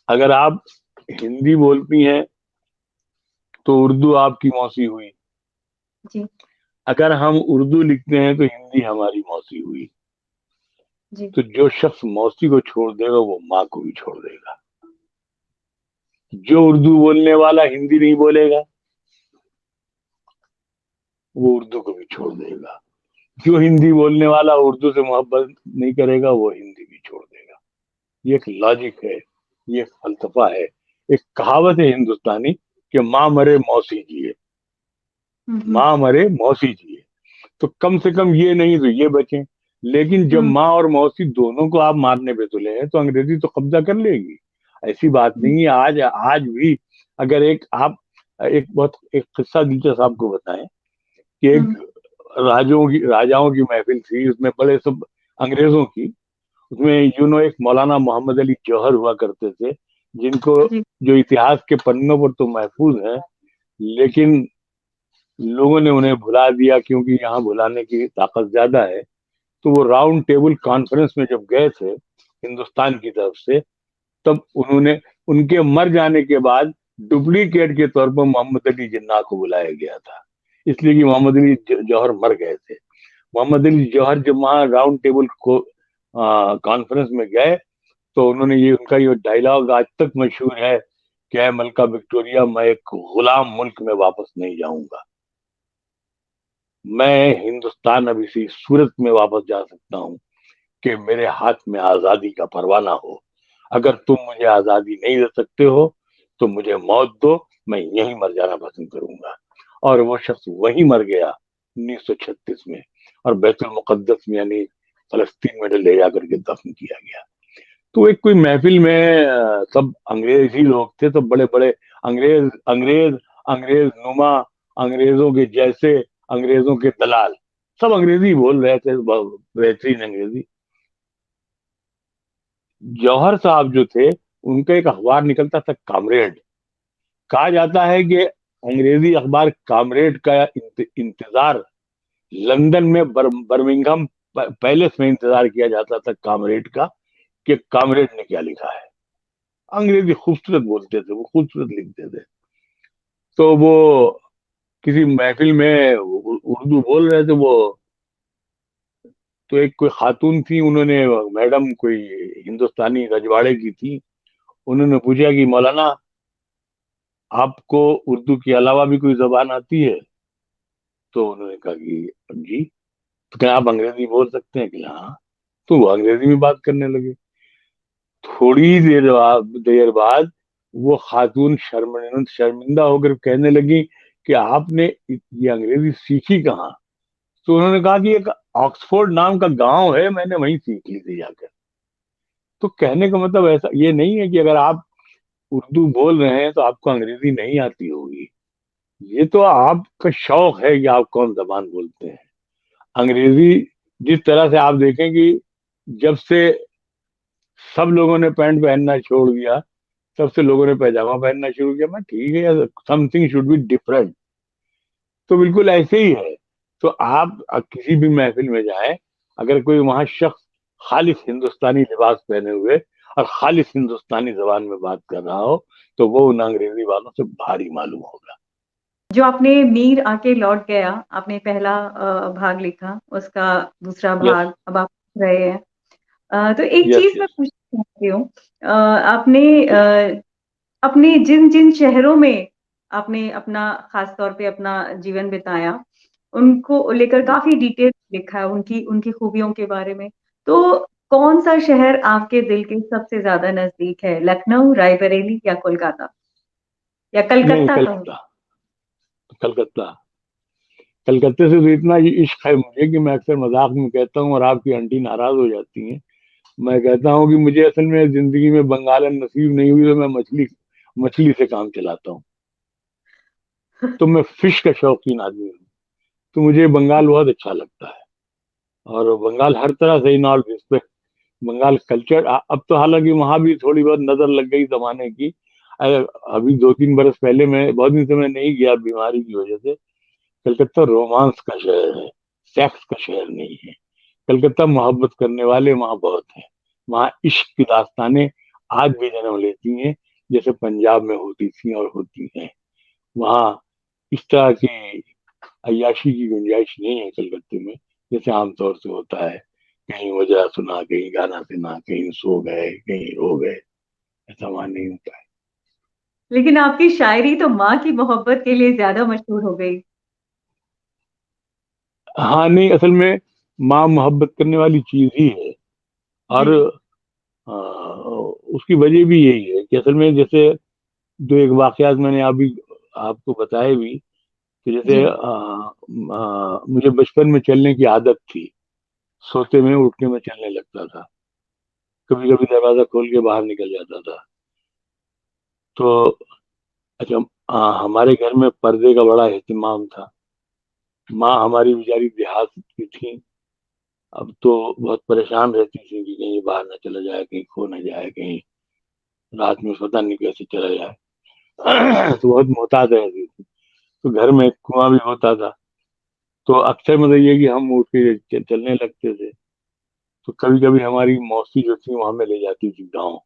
अगर आप हिंदी बोलती हैं तो उर्दू आपकी मौसी हुई।
जी,
अगर हम उर्दू लिखते हैं तो हिंदी हमारी मौसी हुई।
जी,
तो जो शख्स मौसी को छोड़ देगा वो माँ को भी छोड़ देगा। जो उर्दू बोलने वाला हिंदी नहीं बोलेगा वो उर्दू को भी छोड़ देगा। जो हिंदी बोलने वाला उर्दू से मोहब्बत नहीं करेगा वो हिंदी भी छोड़ देगा। ये एक लॉजिक है। ये फलसफा है। एक कहावत है हिंदुस्तानी कि माँ मरे मौसी जिए, माँ मरे मौसी जिए। तो कम से कम ये नहीं तो ये बचे। लेकिन जब
हम्म,
माँ और मौसी दोनों को आप मारने पे तुले हैं तो अंग्रेजी तो कब्जा कर लेगी। ऐसी बात नहीं है। आज आज भी अगर एक आप एक बहुत एक किस्सा दिलचस्प आपको बताएं कि एक
हम्म,
राजाओं की महफिल थी, उसमें बड़े सब अंग्रेजों की। उसमें एक मौलाना मोहम्मद अली जौहर हुआ करते थे, जिनको
जी,
जो इतिहास के पन्नों पर तो महफूज है, लेकिन लोगों ने उन्हें भुला दिया क्योंकि यहाँ भुलाने की ताकत ज्यादा है। तो वो राउंड टेबल कॉन्फ्रेंस में जब गए थे हिंदुस्तान की तरफ से, तब उन्होंने उनके मर जाने के बाद डुप्लीकेट के तौर पर मोहम्मद अली जिन्ना को बुलाया गया था, इसलिए कि मोहम्मद अली जौहर मर गए थे। मोहम्मद अली जौहर जब वहां राउंड टेबल को कॉन्फ्रेंस में गए, तो उन्होंने ये उनका ये डायलॉग आज तक मशहूर है कि है मलका विक्टोरिया, मैं एक गुलाम मुल्क में वापस नहीं जाऊंगा। मैं हिंदुस्तान अब इसी सूरत में वापस जा सकता हूँ कि मेरे हाथ में आजादी का परवाना हो। अगर तुम मुझे आजादी नहीं दे सकते हो तो मुझे मौत दो, मैं यहीं मर जाना पसंद करूंगा। और वो शख्स वहीं मर गया 1936 में, और बैतुल मुकद्दस में यानी फलस्तीन में ले जाकर के दफन किया गया। तो एक कोई महफिल में सब अंग्रेज ही लोग थे, तो बड़े बड़े अंग्रेज अंग्रेज अंग्रेज नुमा, अंग्रेजों के जैसे, अंग्रेजों के दलाल, सब अंग्रेजी बोल रहे थे, बेहतरीन अंग्रेजी। जौहर साहब जो थे, उनका एक अखबार निकलता था कामरेड। कहा जाता है कि अंग्रेजी अखबार कामरेड का इंतजार लंदन में बर्मिंघम पैलेस में इंतजार किया जाता था कामरेड का, कि कामरेड ने क्या लिखा है। अंग्रेजी खूबसूरत बोलते थे, वो खूबसूरत लिखते थे। तो वो किसी महफिल में उर्दू बोल रहे थे वो, तो एक कोई खातून थी, उन्होंने, मैडम कोई हिंदुस्तानी रजवाड़े की थी, उन्होंने पूछा कि मौलाना, आपको उर्दू के अलावा भी कोई जबान आती है? तो उन्होंने कहा कि जी। तो क्या आप अंग्रेजी बोल सकते हैं? कि हाँ। तो वो अंग्रेजी में बात करने लगे। थोड़ी देर बाद वो खातून शर्मिंदा होकर कहने लगी कि आपने ये अंग्रेजी सीखी कहाँ? तो उन्होंने कहा कि एक ऑक्सफोर्ड नाम का गांव है, मैंने वहीं सीख ली थी जाकर। तो कहने का मतलब ऐसा ये नहीं है कि अगर आप उर्दू बोल रहे हैं तो आपको अंग्रेजी नहीं आती होगी। ये तो आपका शौक है कि आप कौन जबान बोलते हैं। अंग्रेजी जिस तरह से आप देखें कि जब से सब लोगों ने पैंट पहनना छोड़ दिया, तब से लोगों ने पैजामा पहनना शुरू किया। मैं ठीक है, समथिंग शुड बी डिफरेंट। तो बिल्कुल ऐसे ही है। तो आप किसी भी महफिल में जाएं, अगर कोई वहां शख्स खालिस हिंदुस्तानी लिबास पहने हुए और खालिस हिंदुस्तानी जबान में बात कर रहा हो, तो वो उन अंग्रेजी वालों से भारी मालूम होगा।
जो आपने मीर आके लौट गया, आपने पहला भाग लिखा, उसका दूसरा
यस,
भाग अब आप लिख रहे हैं। तो एक
यस,
चीज मैं
यस।
पूछना चाहती हूँ, आपने अपने जिन जिन शहरों में आपने अपना खास तौर पे अपना जीवन बिताया, उनको लेकर काफी डिटेल लिखा है, उनकी उनकी खूबियों के बारे में। तो कौन सा शहर आपके दिल के सबसे ज्यादा नजदीक है? लखनऊ, रायबरेली या कोलकाता या
नहीं,
कलकत्ता कहूँ?
कलकत्ता। कलकत्ता। कलकत्ते से तो इतना ही इश्क है मुझे कि मैं अक्सर मजाक में कहता हूँ, और आपकी आंटी नाराज हो जाती हैं। मैं कहता हूँ कि मुझे असल में जिंदगी में बंगालन नसीब नहीं हुई, तो मैं मछली मछली से काम चलाता हूँ। तो मैं फिश का शौकीन आदमी हूँ। तो मुझे बंगाल बहुत अच्छा लगता है। और बंगाल हर तरह से, in all respect, Bengal culture, अब तो हालांकि वहां भी थोड़ी बहुत नजर लग गई जमाने की। अभी 2-3 बरस पहले, मैं बहुत दिन से मैं नहीं गया बीमारी की वजह से। कलकत्ता रोमांस का शहर है, सेक्स का शहर नहीं है। कलकत्ता मोहब्बत करने वाले वहां बहुत हैं। वहां इश्क की दास्तानें आज भी जन्म लेती हैं, जैसे पंजाब में होती थी और होती हैं। वहां इस तरह की अय्याशी की गुंजाइश नहीं है कलकत्ते में, जैसे आमतौर से होता है। कहीं वजह सुना, कहीं गाना सुना, कहीं सो गए, कहीं रो गए। ऐसा वहां नहीं होता है।
लेकिन आपकी शायरी तो माँ की मोहब्बत के लिए ज्यादा मशहूर हो गई।
हाँ, नहीं, असल में माँ मोहब्बत करने वाली चीज ही है। और
जी।
उसकी वजह भी यही है कि असल में जैसे दो एक वाकयात मैंने अभी आपको बताए भी कि जैसे
जी
मुझे बचपन में चलने की आदत थी, सोते में उठने में चलने लगता था, कभी कभी दरवाजा खोल के बाहर निकल जाता था। तो अच्छा, हमारे घर में पर्दे का बड़ा एहतमाम था। माँ हमारी बेचारी देहात की थी, अब तो बहुत परेशान रहती थी कि कहीं बाहर ना चला जाए, कहीं खो ना जाए, कहीं रात में पता नहीं कैसे चला जाए। तो बहुत मोहतात रहती थी। तो घर में एक कुआं भी होता था। तो अक्सर मतलब ये कि हम उठ के चलने लगते थे। तो कभी कभी हमारी मौसी जो थी वो हमें ले जाती थी गाँव।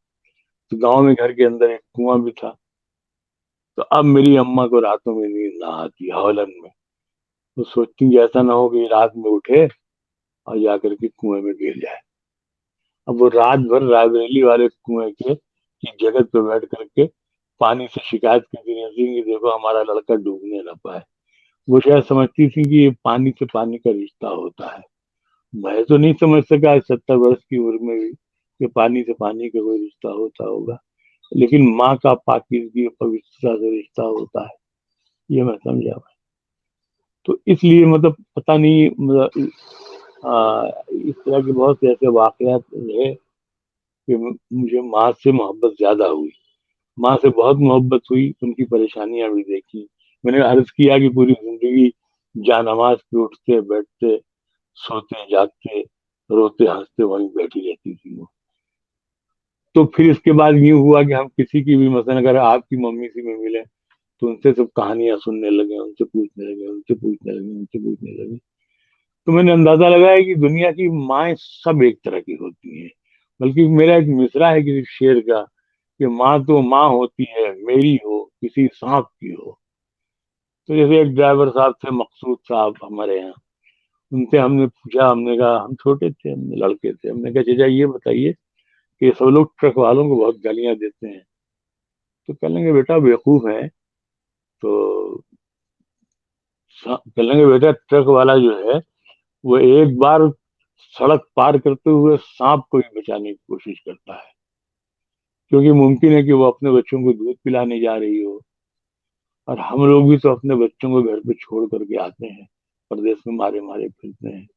तो गाँव में घर के अंदर एक कुआं भी था। तो अब मेरी अम्मा को रातों में नींद ना आती हौलन में। तो सोचती कि ऐसा ना हो कि रात में उठे और जाकर के कुएं में गिर जाए। अब वो रात भर रायबरेली वाले कुएं के की जगह पे बैठ करके पानी से शिकायत करती रहती कि देखो हमारा लड़का डूबने न पाए। वो शायद समझती थी कि ये पानी से पानी का रिश्ता होता है। मैं तो नहीं समझ सका 70 वर्ष की उम्र में भी कि पानी से पानी का कोई रिश्ता होता होगा, लेकिन माँ का पाकीज़गी और पवित्रता से रिश्ता होता है, ये मैं समझा। तो इसलिए मतलब पता नहीं, मतलब इस तरह के बहुत से ऐसे वाकयात रहे कि मुझे माँ से मोहब्बत ज्यादा हुई। माँ से बहुत मोहब्बत हुई, उनकी परेशानियां भी देखी। मैंने अर्ज किया कि पूरी जिंदगी जानमाज पे उठते बैठते सोते जागते रोते हंसते वहीं बैठी रहती थी वो। तो फिर इसके बाद यूं हुआ कि हम किसी की भी मसलन अगर आपकी मम्मी से भी मिले तो उनसे सब कहानियां सुनने लगे, उनसे पूछने लगे, उनसे पूछने लगे, उनसे पूछने लगे। तो मैंने अंदाजा लगाया कि दुनिया की माएँ सब एक तरह की होती हैं। बल्कि मेरा एक मिसरा है किसी शेर का कि माँ तो माँ होती है, मेरी हो किसी सांप की हो। तो जैसे एक ड्राइवर साहब थे, मकसूद साहब हमारे यहाँ, उनसे हमने पूछा, हमने कहा हम छोटे थे, हम लड़के थे, हमने कहा चाचा ये बताइए कि सब लोग ट्रक वालों को बहुत गालियां देते हैं। तो कह लेंगे बेटा बेवकूफ है। तो कह लेंगे बेटा ट्रक वाला जो है वो एक बार सड़क पार करते हुए सांप को भी बचाने की कोशिश करता है, क्योंकि मुमकिन है कि वो अपने बच्चों को दूध पिलाने जा रही हो। और हम लोग भी तो अपने बच्चों को घर पे छोड़ करके आते हैं, परदेश में मारे मारे फिरते हैं।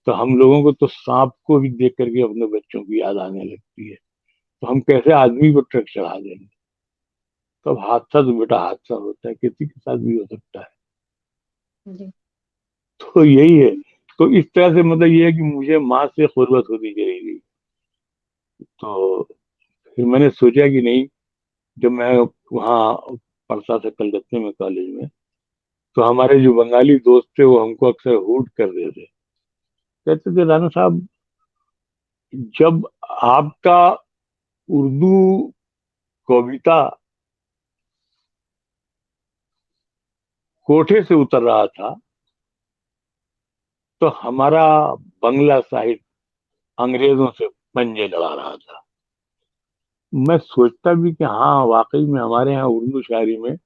तो हम लोगों को तो सांप को भी देख करके अपने बच्चों की याद आने लगती है। तो हम कैसे आदमी को ट्रक चढ़ा देंगे। तो अब हादसा तो बेटा हादसा होता है, किसी के साथ भी हो सकता है।
जी
तो यही है। तो इस तरह से मतलब ये है कि मुझे माँ से गुर्बत होती चली गई। तो फिर मैंने सोचा कि नहीं, जब मैं वहाँ पढ़ता था कलकत्ते में कॉलेज में, तो हमारे जो बंगाली दोस्त थे वो हमको अक्सर हूट कर देते, कहते थे राणा साहब जब आपका उर्दू कविता कोठे से उतर रहा था तो हमारा बंगला साहित्य अंग्रेजों से पंजे लड़ा रहा था। मैं सोचता भी कि हाँ वाकई में हमारे यहाँ उर्दू शायरी में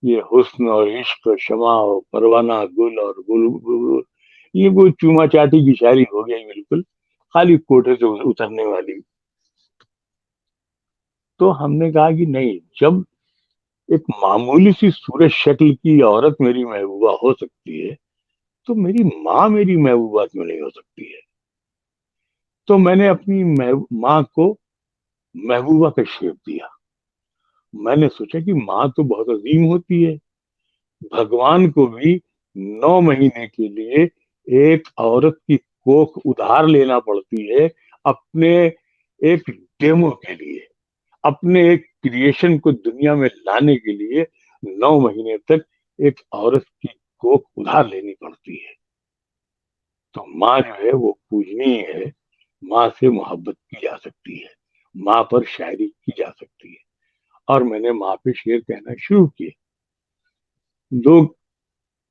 ये हुस्न और इश्क और शमा और परवाना गुल और बुलबुल, ये कोई चूमा चाटी की शायरी हो गई बिल्कुल, खाली कोठे से उतरने वाली। तो हमने कहा कि नहीं, जब एक मामूली सी सूरत शक्ल की औरत मेरी महबूबा हो सकती है तो मेरी माँ मेरी महबूबा क्यों नहीं हो सकती है। तो मैंने अपनी माँ को महबूबा का शेप दिया। मैंने सोचा कि माँ तो बहुत अजीम होती है, भगवान को भी 9 महीने के लिए एक औरत की कोख उधार लेना पड़ती है अपने एक डेमो के लिए, अपने एक क्रिएशन को दुनिया में लाने के लिए 9 महीने तक एक औरत की कोख उधार लेनी पड़ती है। तो माँ जो है वो पूजनीय है। माँ से मोहब्बत की जा सकती है, माँ पर शायरी की जा सकती है। और मैंने माँ पे शेर कहना शुरू किए। लोग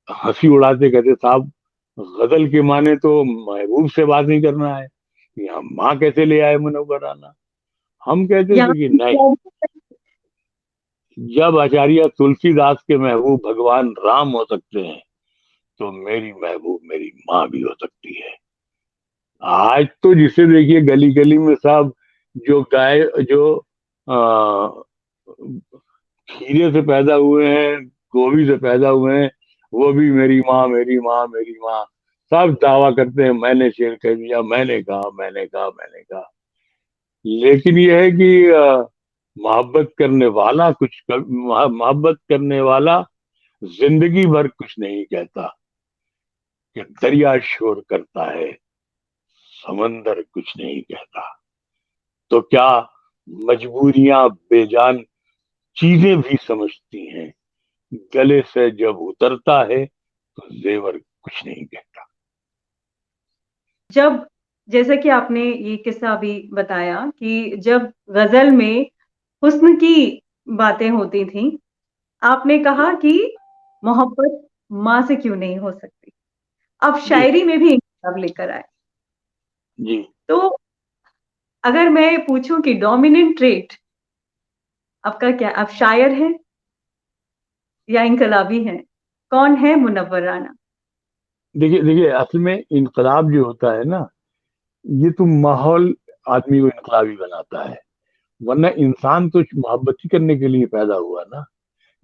हंसी उड़ाते, कहते साहब गजल के माने तो महबूब से बात नहीं करना है, यहाँ माँ कैसे ले आए मुनव्वर आना। हम कहते थे कि नहीं,
यहाँ
जब आचार्य तुलसीदास के महबूब भगवान राम हो सकते हैं तो मेरी महबूब मेरी माँ भी हो सकती है। आज तो जिसे देखिए गली गली में साहब जो गाय जो खीरे से पैदा हुए हैं, गोभी से पैदा हुए हैं, वो भी मेरी माँ, मेरी माँ, मेरी माँ, सब दावा करते हैं मैंने शेर कह दिया, मैंने कहा, मैंने कहा, मैंने कहा। लेकिन ये है कि मोहब्बत करने वाला मोहब्बत करने वाला जिंदगी भर कुछ नहीं कहता, कि दरिया शोर करता है, समंदर कुछ नहीं कहता। तो क्या मजबूरियां बेजान चीजें भी समझती हैं, गले से जब उतरता है तो जेवर कुछ नहीं कहता।
जब जैसे कि आपने ये किस्सा अभी बताया कि जब गजल में हुस्न की बातें होती थी, आपने
जी
कहा कि मोहब्बत माँ से क्यों नहीं हो सकती। आप
जी
शायरी में भी इंकलाब लेकर आए।
जी।
तो अगर मैं पूछूं कि डोमिनेंट ट्रेट आपका क्या, आप शायर हैं या इनकलाबी हैं? कौन है मुनव्वर राना?
देखिए देखिए, असल में इनकलाब जो होता है ना, ये तो माहौल आदमी को इनकलाबी बनाता है, वरना इंसान तो मोहब्बत ही करने के लिए पैदा हुआ ना।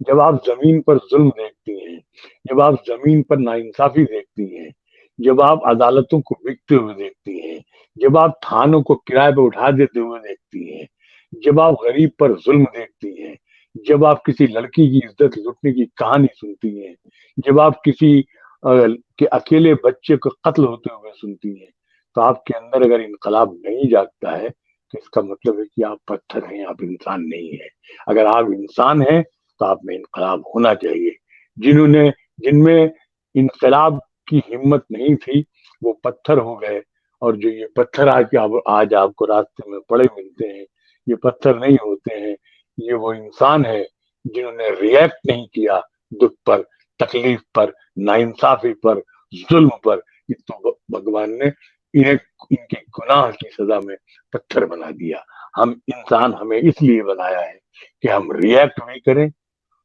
जब आप जमीन पर जुल्म देखती हैं, जब आप जमीन पर नाइंसाफी देखती हैं, जब आप अदालतों को बिकते हुए देखती हैं, जब आप थानों को किराए पर उठा देते हुए देखती हैं, जब आप गरीब पर जुल्म देखती हैं, जब आप किसी लड़की की इज्जत लुटने की कहानी सुनती हैं, जब आप किसी के अकेले बच्चे को कत्ल होते हुए सुनती हैं, तो आपके अंदर अगर इनकलाब नहीं जागता है तो इसका मतलब है कि आप पत्थर हैं, आप इंसान नहीं है। अगर आप इंसान हैं तो आप में इनकलाब होना चाहिए। जिन्होंने जिनमें इनकलाब की हिम्मत नहीं थी वो पत्थर हो गए, और जो ये पत्थर आज आपको रास्ते में पड़े मिलते हैं, ये पत्थर नहीं होते हैं, ये वो इंसान है जिन्होंने रिएक्ट नहीं किया दुख पर, तकलीफ पर, नाइंसाफी पर, जुल्म पर। तो भगवान ने इन्हें इनके गुनाह की सजा में पत्थर बना दिया। हम इंसान हमें इसलिए बनाया है कि हम रिएक्ट भी करें,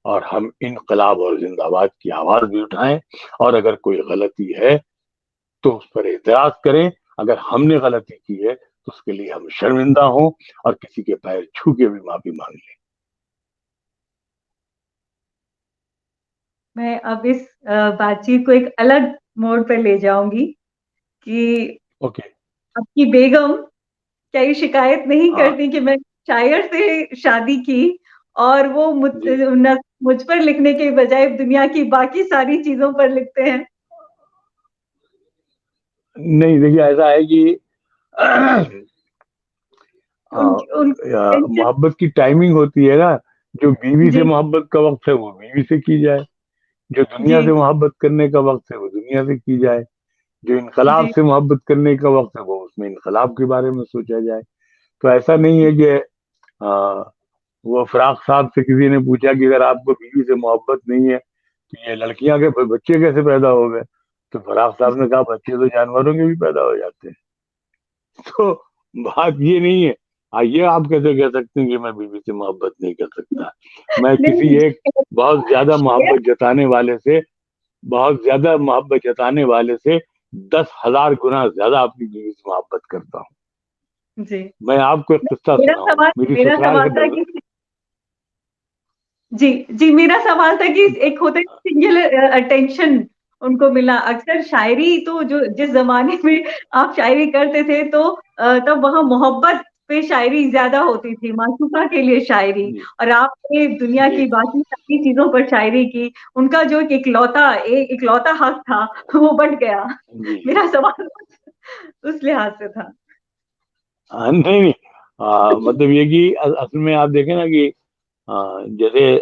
और हम इनकलाब और जिंदाबाद की आवाज भी उठाएं, और अगर कोई गलती है तो उस पर एतराज करें। अगर हमने गलती की है तो उसके लिए हम शर्मिंदा हों और किसी के पैर छू के भी माफी मांग लें।
मैं अब इस बातचीत को एक अलग मोड़ पर ले जाऊंगी कि
ओके।
आपकी बेगम क्या ये शिकायत नहीं
हाँ
करती कि मैं शायर से शादी की और वो
जी।
मुझ पर लिखने के बजाय दुनिया की बाकी सारी चीजों पर लिखते हैं?
नहीं देखिए, ऐसा है कि
उन
हाँ,
उन टेंशन।
मोहब्बत की टाइमिंग होती है ना। जो बीवी से
जी
मोहब्बत का वक्त है वो बीवी से की जाए, जो दुनिया से
जी
मोहब्बत करने का वक्त है वो दुनिया से की जाए, जो इनकलाब
जी
से मोहब्बत करने का वक्त है वो उसमें इनकलाब के बारे में सोचा जाए। तो ऐसा नहीं है कि आ, वो फराक साहब से किसी ने पूछा कि अगर आपको बीवी से मोहब्बत नहीं है तो ये लड़कियां के बच्चे कैसे पैदा हो गए, तो फराक साहब ने कहा बच्चे तो जानवरों के भी पैदा हो जाते हैं। तो बात ये नहीं है। ये आप कैसे कह सकते हैं कि मैं बीवी से मोहब्बत नहीं कर सकता। मैं किसी
नहीं।
एक बहुत ज्यादा मोहब्बत जताने वाले से, बहुत ज्यादा मोहब्बत जताने वाले से 10,000 गुना ज्यादा अपनी बीवी से मोहब्बत करता हूँ।
जी
मैं आपको एक किस्सा सुनाऊं, मेरी
मेरा
ससुराल
सवाल
के
था
दर।
कि जी जी मेरा सवाल था कि एक होता है सिंगल अटेंशन उनको मिला। अक्सर शायरी तो जो जिस जमाने में आप शायरी करते थे तो तब वहाँ मोहब्बत पे शायरी ज्यादा होती थी, माशूका के लिए शायरी।
जी
और आपने दुनिया
जी
की बाकी सारी चीजों पर शायरी की। उनका जो एक इकलौता हक था वो बट गया।
जी।
मेरा सवाल उस लिहाज से था।
नहीं नहीं, मतलब ये कि असल में आप देखें ना कि जैसे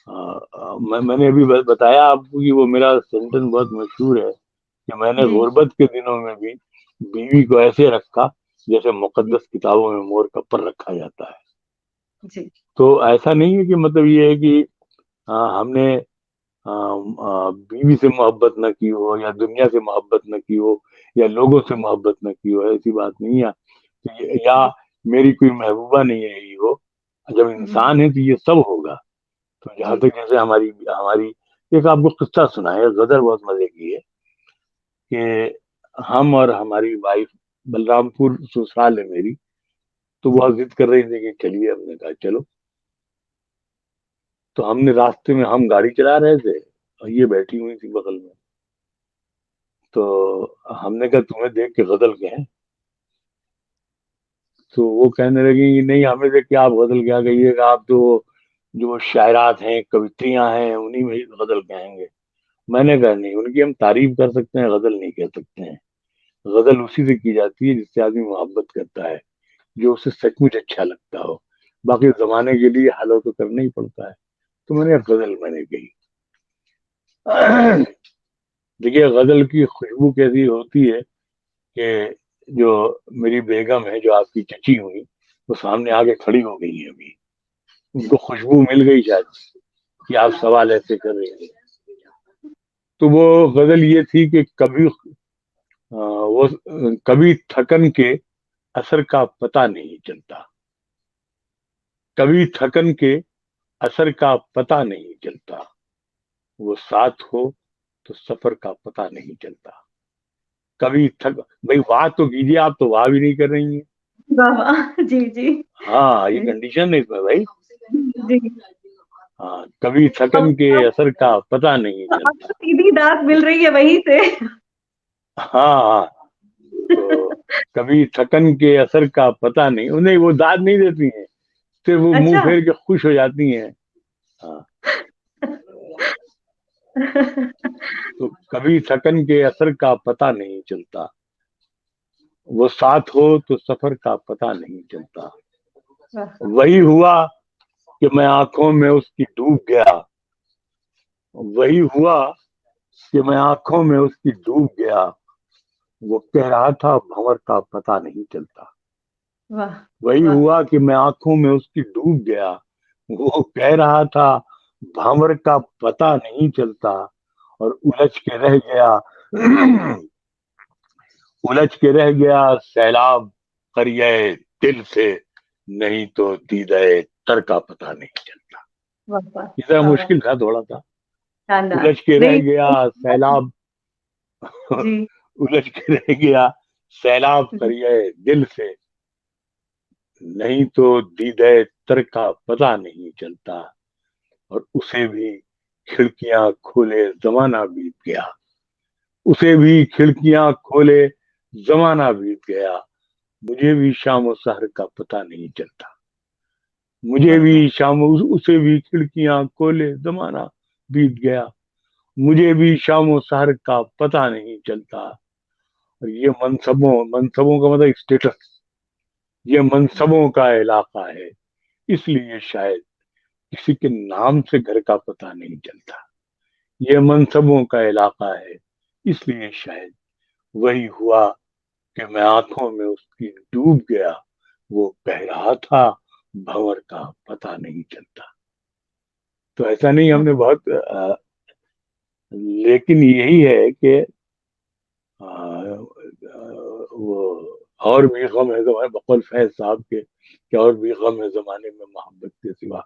मैंने अभी बताया आपको कि वो मेरा सेंटेंस बहुत मशहूर है कि मैंने
जी
गुर्बत के दिनों में भी बीवी को ऐसे रखा जैसे
जी
मुकद्दस किताबों में मोर का पर रखा जाता है।
जी
तो ऐसा नहीं है कि मतलब ये है कि हमने बीवी से मोहब्बत न की हो, या दुनिया से मोहब्बत न की हो, या लोगों से मोहब्बत न की हो, ऐसी बात नहीं है। तो या
जी
मेरी कोई महबूबा नहीं है ये हो। जब
हम्म,
इंसान है तो ये सब होगा। तो जहां
जी
तक जैसे हमारी हमारी एक आपको किस्सा सुना है, गदर बहुत मजे की है कि हम और हमारी वाइफ, बलरामपुर ससुराल है मेरी, तो बहुत जिद कर रही थी कि चलिए, हमने कहा चलो। तो हमने रास्ते में, हम गाड़ी चला रहे थे और ये बैठी हुई थी बगल में, तो हमने कहा तुम्हें देख के गजल के हैं? तो वो कहने लगी कि नहीं, हमें देख के आप गजल क्या कहिएगा, आप तो जो शायरात हैं, कवित्रियां हैं, उन्हीं में ही गजल कहेंगे। मैंने कहा नहीं, उनकी हम तारीफ कर सकते हैं, गजल नहीं कह सकते हैं। गजल उसी से की जाती है जिससे आदमी मोहब्बत करता है, जो उसे सचमुच अच्छा लगता हो। बाकी जमाने के लिए हालो तो करना ही पड़ता है। तो मैंने गजल मैंने कही। देखिए, गजल की खुशबू कैसी होती है कि जो मेरी बेगम है, जो आपकी चची हुई, वो सामने आके खड़ी हो गई है अभी, उनको खुशबू मिल गई शायद कि आप सवाल ऐसे कर रही हैं। तो वो गजल ये थी कि वो कभी थकन के असर का पता नहीं चलता, कभी थकन के असर का पता नहीं चलता, वो साथ हो तो सफर का पता नहीं चलता। कभी थक, भाई वाह तो कीजिए, आप तो वाह भी नहीं कर रही हैं।
वाह वाह, जी जी।
हाँ, ये कंडीशन है इसमें भाई।
जी।
हाँ, कभी थकन
अब
के
अब
असर का पता नहीं
अब
चलता।
तो सीधी दात मिल रही है वहीं से।
हाँ हाँ, तो कभी थकन के असर का पता नहीं, उन्हें वो दाद नहीं देती हैं, सिर्फ वो मुंह
अच्छा।
फेर के खुश हो जाती हैं। हाँ, तो कभी थकन के असर का पता नहीं चलता, वो साथ हो तो सफर का पता नहीं चलता।
वाह।
वही हुआ कि मैं आंखों में उसकी डूब गया, वही हुआ कि मैं आंखों में उसकी डूब गया, वो कह रहा था भंवर का पता नहीं चलता।
वाह
वही
वाह।
हुआ कि मैं आंखों में उसकी डूब गया, वो कह रहा था भंवर का पता नहीं चलता, और उलझ के रह गया उलझ के रह गया सैलाब करिए दिल से, नहीं तो दीदाए तर का पता नहीं चलता।
वाह वाह
इतना
वाह वाह।
मुश्किल था थोड़ा सा।
शानदार।
उलझ के रह
नहीं।
गया सैलाब
जी
उलझ के रह गया सैलाब
जी।
करिए दिल से, नहीं तो दीदाए तर का पता नहीं चलता, और उसे भी खिड़कियां खोले जमाना बीत गया, उसे भी खिड़कियां खोले जमाना बीत गया, मुझे भी शाम सहर का पता नहीं चलता, मुझे
वाह वाह।
भी उसे भी खिड़कियां खोले जमाना बीत गया, मुझे भी शाम सहर का पता नहीं चलता। और ये मनसबों मनसबों का मतलब स्टेटस, ये मनसबों का इलाका है, इसलिए शायद किसी के नाम से घर का पता नहीं चलता। ये मनसबों का इलाका है, इसलिए शायद वही हुआ कि मैं आंखों में उसकी डूब गया, वो कह रहा था भंवर का पता नहीं चलता। तो ऐसा नहीं, हमने बहुत लेकिन यही है कि वो और भी गम है जमाने, बकौल फैज साहब के, कि और भी गम है जमाने में मोहब्बत के सिवा।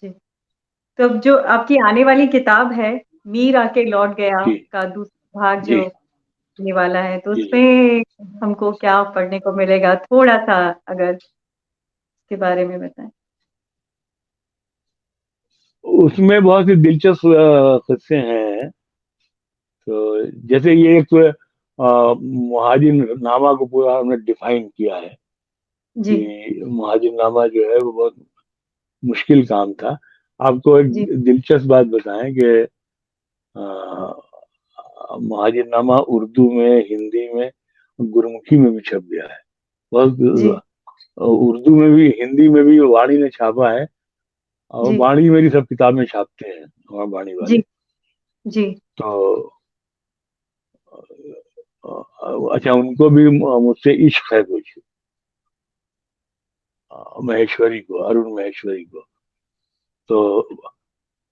जी। तो अब जो आपकी आने वाली किताब है, मीर आके लौट गया
जी
का दूसरा भाग
जी
जो आने वाला है, तो
जी जी।
उसमें हमको क्या पढ़ने को मिलेगा, थोड़ा सा अगर इसके बारे में बताएं।
उसमें बहुत ही दिलचस्प किस्से हैं। तो जैसे ये एक मुहाजिर नामा को पूरा हमने डिफाइन किया है
जी
कि मुहाजिर नामा जो है वो बहुत मुश्किल काम था। आपको एक
जी
दिलचस्प बात बताएं कि मुहाजिर नामा उर्दू में, हिंदी में, गुरमुखी में भी छप गया है।
जी
बहुत उर्दू में भी, हिंदी में भी वाणी ने छापा है, और
जी
वाणी मेरी सब किताबें छापते हैं हमारे वाणी
जी
वाले।
जी
तो अच्छा, उनको भी मुझसे इश्क है कुछ, महेश्वरी को, अरुण महेश्वरी को। तो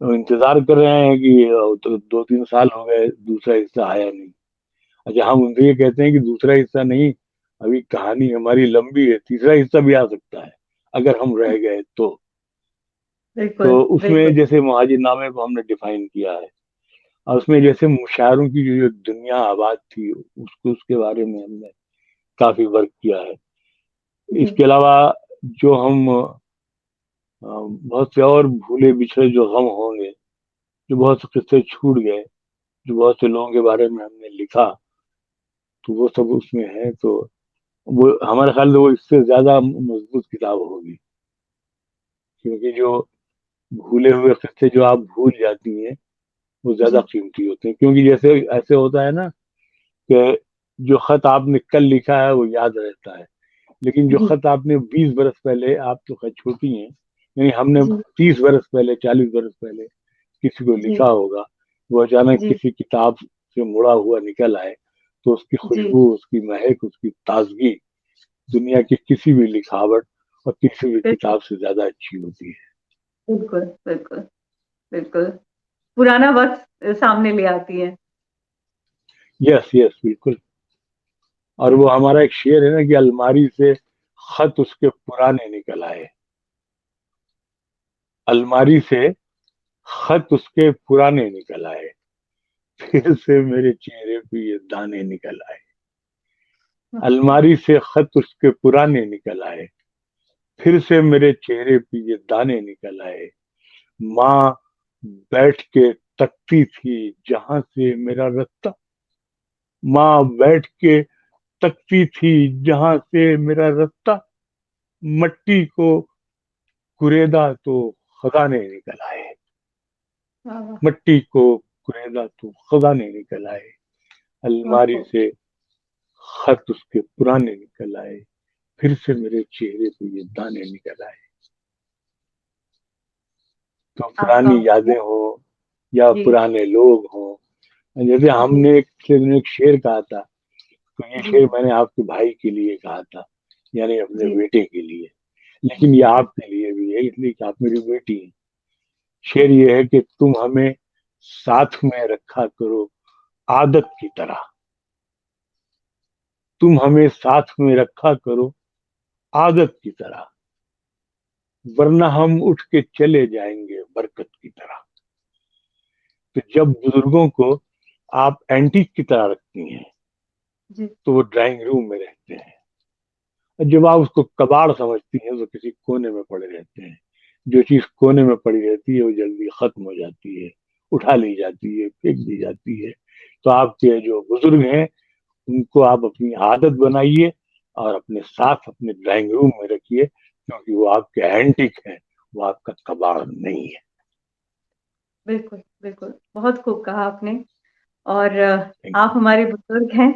इंतजार कर रहे हैं कि तो 2-3 साल हो गए, दूसरा हिस्सा आया नहीं। अच्छा, हम उनसे ये कहते हैं कि दूसरा हिस्सा नहीं, अभी कहानी हमारी लंबी है, तीसरा हिस्सा भी आ सकता है अगर हम रह गए तो।
बिल्कुल
तो उसमें
बिल्कुल।
जैसे मुहाजिरनामे को हमने डिफाइन किया है, और उसमें जैसे मुशायरों की जो दुनिया आबाद थी, उसको, उसके बारे में हमने काफी वर्क किया है।
जी
इसके अलावा जो हम बहुत से और भूले बिछड़े जो गम होंगे, जो बहुत से किस्से छूट गए, जो बहुत से लोगों के बारे में हमने लिखा, तो वो सब उसमें है। तो वो हमारे ख्याल से वो इससे ज्यादा मजबूत किताब होगी, क्योंकि जो भूले हुए किस्से जो आप भूल जाती हैं वो ज्यादा
जी
कीमती होते हैं। क्योंकि जैसे ऐसे होता है ना कि जो खत आपने कल लिखा है वो याद रहता है, लेकिन जो
जी
खत आपने 20 बरस पहले, आप तो खैर छोटी हैं, यानी हमने
जी
30 बरस पहले, 40 बरस पहले किसी को
जी
लिखा होगा, वो अचानक
जी
किसी किताब से मुड़ा हुआ निकल आए, तो उसकी
जी
खुशबू, उसकी महक, उसकी ताजगी दुनिया की किसी भी लिखावट और किसी भी
बिल्कुल
किताब से ज्यादा अच्छी होती है।
बिल्कुल बिल्कुल बिल्कुल पुराना वक्त सामने ले आती है।
यस यस, बिल्कुल। और वो
जी
हमारा एक शेर है ना कि अलमारी से खत उसके पुराने निकल आए, अलमारी से खत उसके पुराने निकल आए, फिर से मेरे चेहरे पे ये दाने निकल आए। अलमारी से खत उसके पुराने निकल आए, फिर से मेरे चेहरे पे ये दाने निकल आए। माँ बैठ के तकती थी जहां से मेरा रास्ता, माँ बैठ के तकती थी जहां से मेरा रास्ता, मट्टी को कुरेदा तो खजाने निकल आए,
वाह वाह
मट्टी को कुरेदा तो खजाने निकल आए।
बहुत
अलमारी
खूब।
से खत उसके पुराने निकल आए, फिर से मेरे चेहरे पे ये दाने निकल आए। तो
आपका
पुरानी यादें हो या
जी
पुराने लोग हों, जैसे
जी
हमने एक पिछले दिनों एक शेर कहा था, तो ये
जी
शेर मैंने आपके भाई के लिए कहा था, यानी अपने
जी
बेटे के लिए, लेकिन ये
जी
आपके लिए भी है, इसलिए कि आप मेरी बेटी हैं। शेर ये है कि तुम हमें साथ में रखा करो आदत की तरह, तुम हमें साथ में रखा करो आदत की तरह, वरना हम उठ के चले जाएंगे बरकत की तरह। तो जब बुजुर्गों को आप एंटीक की तरह रखती हैं,
जी
तो वो ड्राइंग रूम में रहते हैं, और जब आप उसको कबाड़ समझती हैं तो किसी कोने में पड़े रहते हैं। जो चीज कोने में पड़ी रहती है वो जल्दी खत्म हो जाती है, उठा ली जाती है, फेंक दी जाती है। तो आपके जो बुजुर्ग हैं उनको आप अपनी आदत बनाइए और अपने साथ अपने ड्राइंग रूम में रखिए, क्योंकि वो आपके एंटिक हैं, वो आपका कबाड़ नहीं है।
बिल्कुल बिल्कुल बहुत खूब कहा आपने। और
थैंक
आप हमारे बुजुर्ग हैं।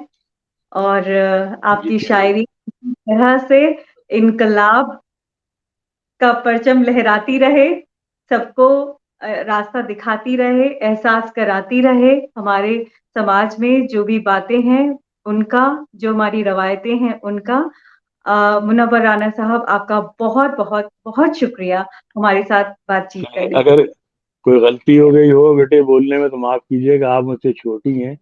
और
यू जी,
आपकी
जरूर।
शायरी इस तरह से इनकलाब का परचम लहराती रहे, सबको रास्ता दिखाती रहे, एहसास कराती रहे, हमारे समाज में जो भी बातें हैं उनका, जो हमारी रवायतें हैं उनका। मुनव्वर राना साहब, आपका बहुत बहुत बहुत शुक्रिया हमारे साथ बातचीत
चलिए,
करने के
अगर
लिए।
कोई गलती हो गई हो बेटे बोलने में तो माफ कीजिएगा, आप मुझसे छोटी हैं,